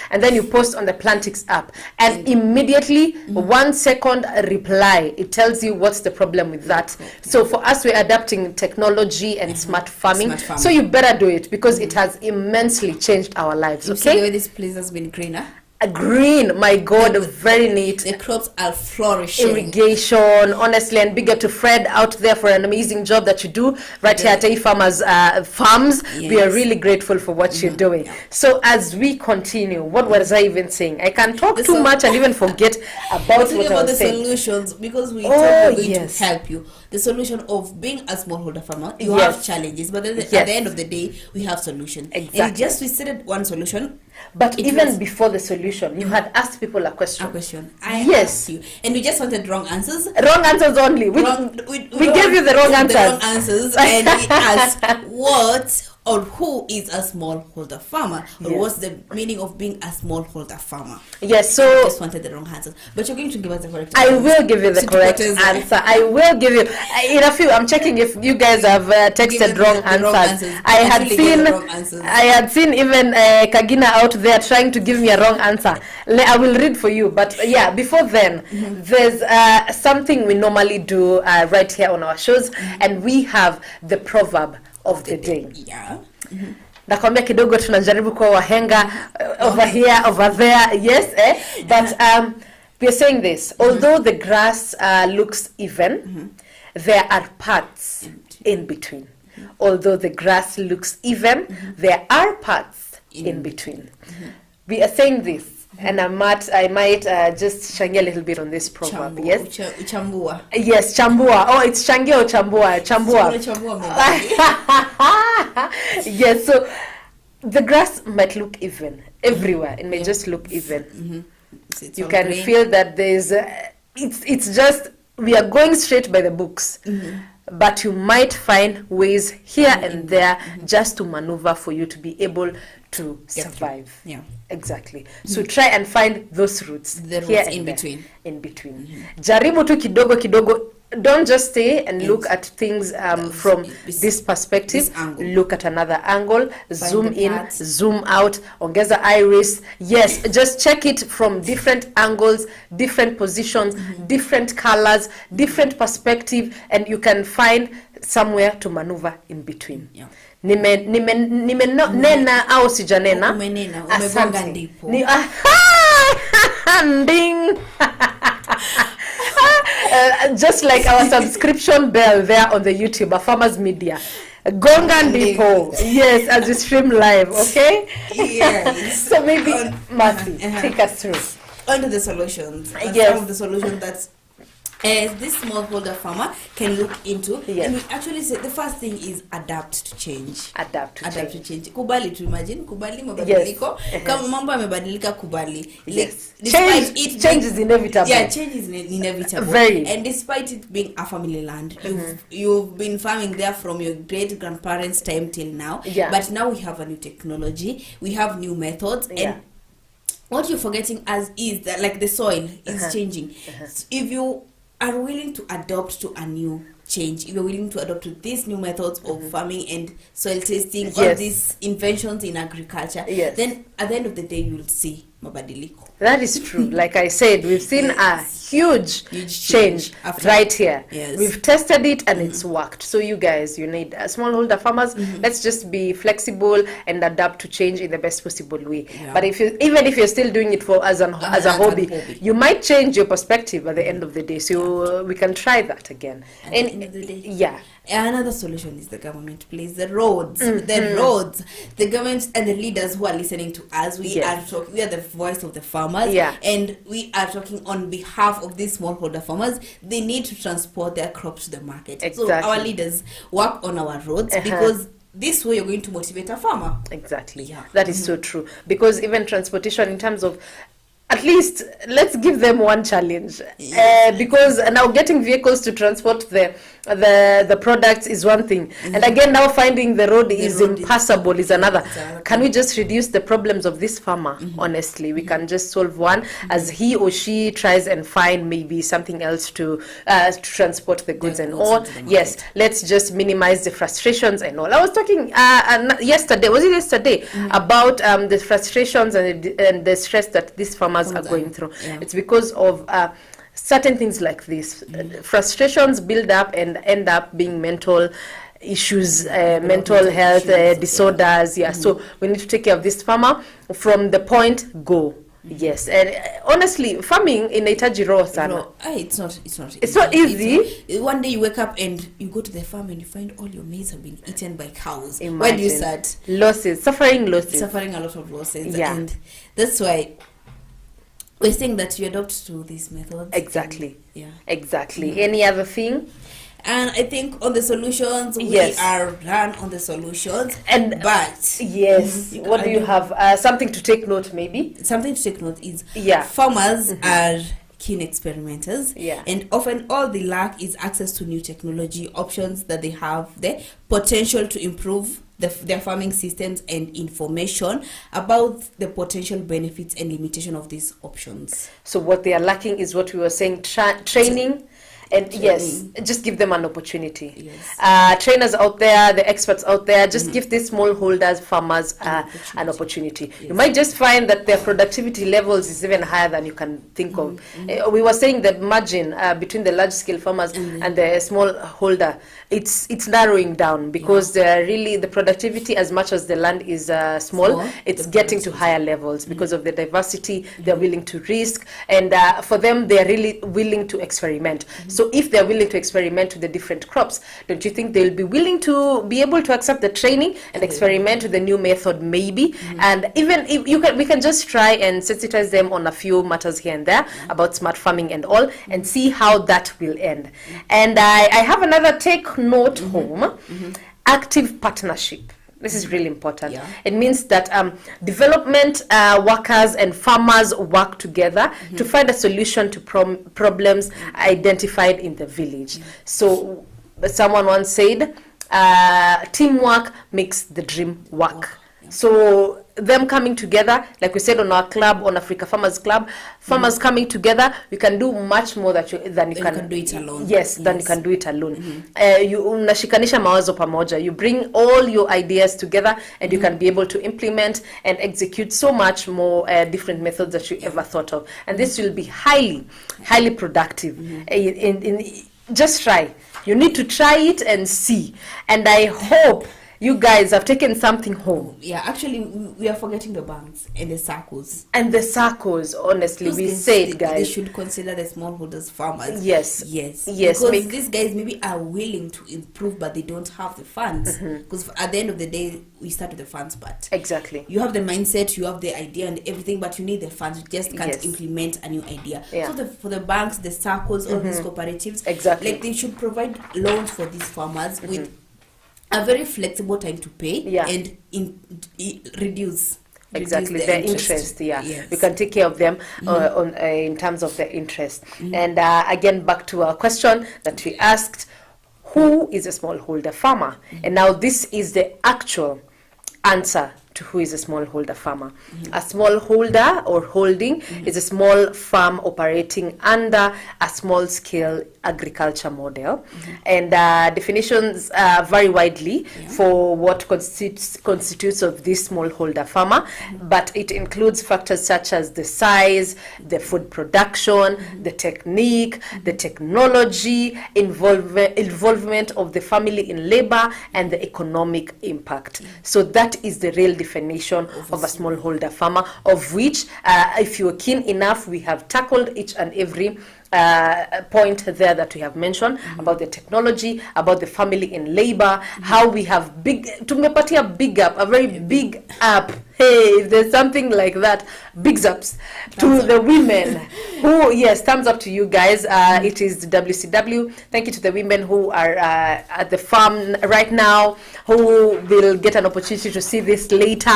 and then you post on the Plantix app, and immediately 1 second reply. It tells you what's the problem with that. So for us, we're adapting technology and smart farming. So you better do it because it has immensely changed our lives. You see the way this place has been greener. Green, my God, very neat. The crops are flourishing. Irrigation, honestly, and big up to Fred out there for an amazing job that you do right here at A Farmers Farms. Yes. We are really grateful for what you're doing. Yeah. So as we continue, what was I even saying? I can talk too much and even forget about what I was saying. Solutions, because we are going yes. to help you. The solution of being a smallholder farmer, you Yes. have challenges, but at the end of the day, we have solutions. Exactly. And just we said one solution. But It even was- before the solution, you had asked people a question. I Yes. asked you, and we just wanted wrong answers. Wrong answers only. We gave you the wrong answers. And we asked what or who is a smallholder farmer, or Yes. what's the meaning of being a smallholder farmer. Yes, We so just wanted the wrong answers, but you're going to give us the correct I answers. will give you the So correct tupoteze. answer. I will give you. In a few, I'm checking if you guys have texted Given wrong the wrong answers. answers. I had Actually gave seen. the wrong answers. I had seen even Kagina out there trying to give me a wrong answer. I will read for you, but yeah, before then, there's something we normally do right here on our shows, and we have the proverb of the day. Yeah. Nakwambia kidogo tunajaribu kwa wahenga over here, over there, yes, but we are saying this, although the grass looks even, there are parts in between. Although the grass looks even, there are parts in between. We are saying this, and I might just shangia a little bit on this proverb. Yes. Chambua. Yes, chambua. Oh, it's changia or chambua? Chambua. Yes, so the grass might look even everywhere. It may just look even. It's You all can green. feel that there's it's just we are going straight by the books. But you might find ways here and there just to maneuver for you to be able to survive. Yeah. Exactly. So try and find those roots. The roots here in and there, between. In between. Jaribu tu kidogo kidogo. Don't just stay and look at things from this perspective. This angle. Look at another angle. Zoom the in, parts. zoom out. Ongeza iris. Yes, just check it from different angles, different positions, different colors, different perspective, and you can find somewhere to maneuver in between. Yeah. Nena au sijanena? Umenena, umegonga ndipo. Ding. Just like our subscription bell there on the YouTube, a Farmers Media. Gonga ndipo. Yes, as we stream live, okay? Yes. So maybe, Marcy, take us through. Under the solutions. Yes. Some of the solutions that this smallholder farmer can look into. Yes. And we actually say the first thing is adapt to change. Adapt to change. Kubali to imagine. Kubali mabadiliko. Kama mambo yamebadilika, kubali. Yes. Despite Change is inevitable. Yeah, change is inevitable. Very. And despite it being a family land, you've been farming there from your great grandparents' time till now. Yeah. But now we have a new technology. We have new methods. Yeah. And what you're forgetting is that like the soil is changing. So if you are willing to adopt to a new change, if you're willing to adopt to these new methods of farming and soil testing, all Yes. these inventions in agriculture, Yes. then at the end of the day you'll see mabadiliko. That is true. Like I said, we've seen Yes. a huge Huge change after- right here. Yes. We've tested it and it's worked. So you guys, you need smallholder farmers. Let's just be flexible and adapt to change in the best possible way. Yeah. But even if you're still doing it for as a hobby, you might change your perspective at the end of the day. So we can try that again. At the end of the day. Yeah. Another solution is the government, please. The roads, the government and the leaders who are listening to us. We Yes. are talking. We are the voice of the farmers, Yeah. and we are talking on behalf of these smallholder farmers. They need to transport their crops to the market. So Exactly. our leaders work on our roads because this way you're going to motivate a farmer. Exactly. Yeah. That is so true. Because even transportation, in terms of, at least let's give them one challenge. Because now getting vehicles to transport the products is one thing, and again now finding the road is impassable is another. Exactly. Can we just reduce the problems of this farmer? Honestly, we can just solve one as he or she tries and find maybe something else to transport the goods and all. into the market. Yes, let's just minimize the frustrations and all. I was talking yesterday, was it yesterday, about the frustrations and the stress that these farmers are going through. Yeah. It's because of certain things like this. Frustrations build up and end up being mental issues, mental health issues, disorders. Yeah, so we need to take care of this farmer from the point go. Yes, and honestly, farming inahitaji roho sana. It's not easy. One day you wake up and you go to the farm and you find all your maize have been eaten by cows. Imagine. Where do you start? Suffering losses. Suffering a lot of losses. Yeah. And that's why we're saying that you adopt to these methods. Exactly. And, exactly. Any other thing? And I think on the solutions, we are run on the solutions. But yes, what do you have? Something to take note, maybe? Something to take note is farmers are keen experimenters. And often all they lack is access to new technology options that they have the potential to improve their farming systems and information about the potential benefits and limitation of these options. So what they are lacking is what we were saying, training. And yes, just give them an opportunity. Trainers out there, the experts out there, just give these smallholders, farmers an opportunity. You might just find that their productivity levels is even higher than you can think of. We were saying that margin between the large scale farmers and the smallholder, it's narrowing down because they're really, the productivity, as much as the land is small, it's getting to higher levels because of the diversity they're willing to risk. And for them, they're really willing to experiment. So if they're willing to experiment with the different crops, don't you think they'll be willing to be able to accept the training and experiment with the new method maybe? And even if we can just try and sensitize them on a few matters here and there about smart farming and all, and see how that will end. And I have another take note home, active partnership. This is really important. It means that development workers and farmers work together to find a solution to problems identified in the village. So someone once said, teamwork makes the dream work. So them coming together, like we said on our club, on Africa Farmers Club, farmers coming together, you can do much more than you can do it alone. Than you can do it alone. You unashikanisha mawazo pamoja. You bring all your ideas together, and you can be able to implement and execute so much more different methods that you ever thought of. And this will be highly productive. Just try. You need to try it and see. And I hope you guys have taken something home. Actually, we are forgetting the banks and the circles. And the circles, honestly, we said, guys, they should consider the smallholders farmers. Yes. Because these guys maybe are willing to improve, but they don't have the funds. Because at the end of the day, we start with the funds part. Exactly. You have the mindset, you have the idea and everything, but you need the funds. You just can't implement a new idea. So for the banks, the circles, all these cooperatives, like they should provide loans for these farmers with a very flexible time to pay and reduce their interest. We can take care of them in terms of their interest. And again, back to our question that we asked, who is a smallholder farmer? And now this is the actual answer to who is a smallholder farmer. A smallholder or holding is a small farm operating under a small-scale agriculture model. And definitions vary widely for what constitutes of this smallholder farmer, but it includes factors such as the size, the food production, the technique, the technology, involvement of the family in labor, and the economic impact. So that is the real definition of a smallholder farmer, of which, if you're keen enough, we have tackled each and every point there that we have mentioned about the technology, about the family in labor, how we have tumepatia big up, a very big up. Hey, if there's something like that, big ups to the women who, thumbs up to you guys. It is WCW. Thank you to the women who are at the farm right now, who will get an opportunity to see this later.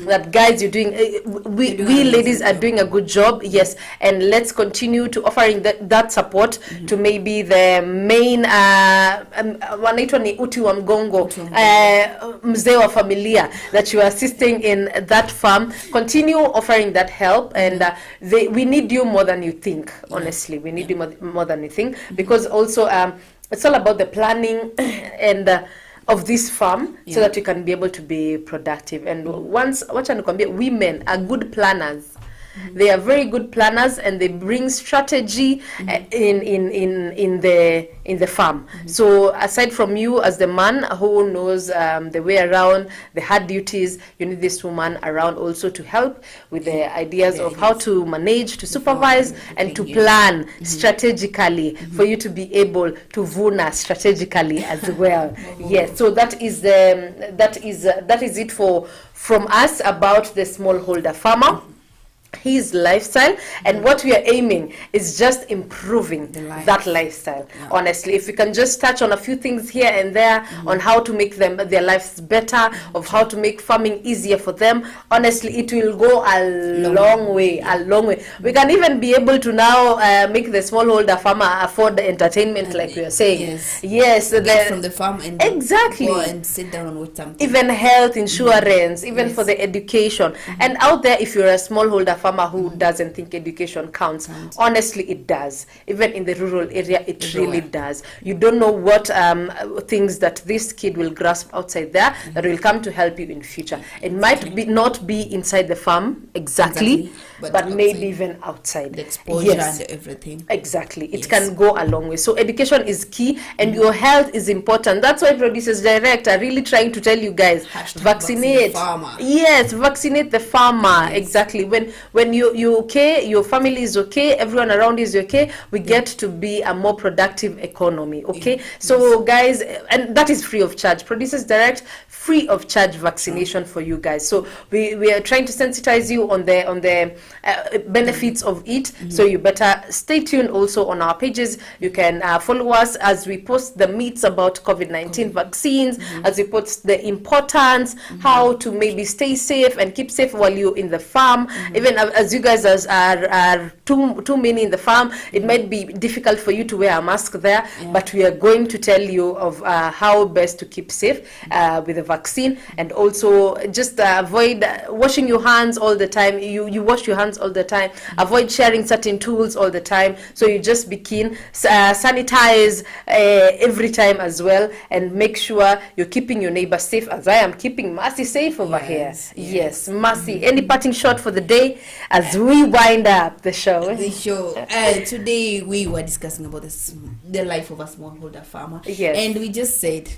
That guys, you're doing, we ladies are doing a good job. Yes, and let's continue to offering that support to maybe the main wanaitwa ni uti wa mgongo, mzee wa familia, that you are assisting in that farm. Continue offering that help, and we need you more than you think. Honestly, we need you more than you think, because also it's all about the planning and of this farm, so that you can be able to be productive. And once wacha nikwambie, women are good planners. They are very good planners, and they bring strategy in the farm. So aside from you as the man who knows the way around the hard duties, you need this woman around also to help with the ideas of how to manage, to supervise, and to plan strategically for you to be able to vuna strategically as well. Yes, so that is it from us about the smallholder farmer, his lifestyle, and what we are aiming is just improving that lifestyle. Honestly, if we can just touch on a few things here and there on how to make their lives better, of how to make farming easier for them, honestly, it will go a long way. We can even be able to now make the smallholder farmer afford the entertainment, like we are saying. Yes, from the farm and exactly go and sit down and watch something. Even health insurance, even for the education. And out there, if you're a smallholder farmer who doesn't think education counts, honestly, it does. Even in the rural area, it really does. You don't know what things that this kid will grasp outside there that will come to help you in future. It might not be inside the farm exactly, but maybe even outside. The exposure and everything. Exactly. It can go a long way. So education is key, and your health is important. That's why Producers Direct are really trying to tell you guys, vaccinate. Yes, vaccinate the farmer. Exactly. When you're okay, your family is okay, everyone around is okay, we get to be a more productive economy. Okay, so guys, and that is free of charge. Producers Direct, free of charge vaccination for you guys. So we are trying to sensitize you on the benefits of it. So you better stay tuned also on our pages. You can follow us as we post the myths about COVID-19 vaccines, as we post the importance, how to maybe stay safe and keep safe while you're in the farm. Even as you guys are too many in the farm, it might be difficult for you to wear a mask there, but we are going to tell you of how best to keep safe with the vaccine, and also just avoid washing your hands all the time. You wash your hands all the time, avoid sharing certain tools all the time, so you just be keen, sanitize every time as well, and make sure you're keeping your neighbor safe, as I am keeping Mercy safe over here. Yes, Mercy, any parting shot for the day as we wind up the show? Today we were discussing about the life of a smallholder farmer, and we just said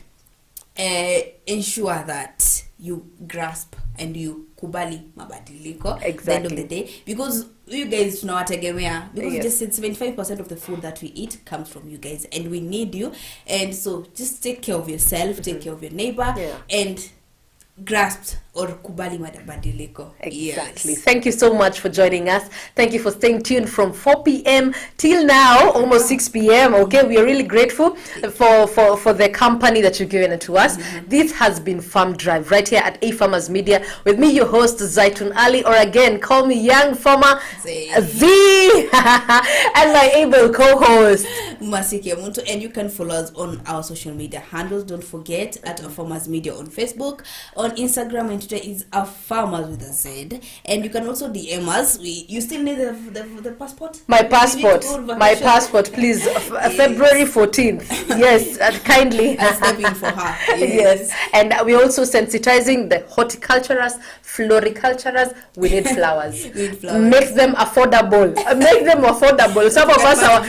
ensure that you grasp and you kubali mabadiliko at the end of the day, because you guys tunawategemea, because you just said 75% of the food that we eat comes from you guys, and we need you, and so just take care of yourself, take care of your neighbor, and grasp or kubali mabadiliko. Exactly. Thank you so much for joining us. Thank you for staying tuned from 4 p.m. till now, almost 6 p.m. Okay, we are really grateful for the company that you've given it to us. This has been Farm Drive right here at A Farmers Media with me, your host Zaitun Ali, or again call me Young Farmer Z, and my able co-host Masike Munto. And you can follow us on our social media handles. Don't forget at A Farmers Media on Facebook, on Instagram, and Twitter is A Farmers with a Z. And you can also DM us. You still need the passport? My passport, please. February 14th. Yes, kindly. I'll step in for her. Yes. And we're also sensitizing the horticulturists, floriculturists. We need flowers. Make them affordable. Some of us are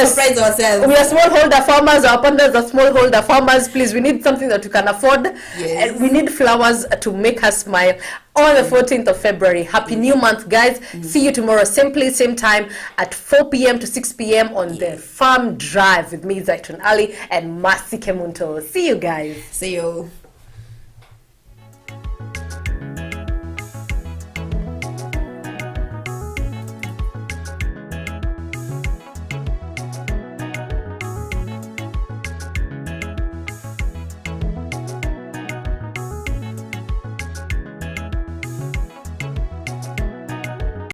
surprise ourselves. We are smallholder farmers. Our partners are smallholder farmers. Please, we need something that we can afford. And we need flowers to make us smile on the 14th of February. Happy new month, guys. See you tomorrow, same place, same time at 4 p.m. to 6 p.m. on the Farm Drive with me, Zaitun Ali, and Mercy Kemunto. See you guys. See you.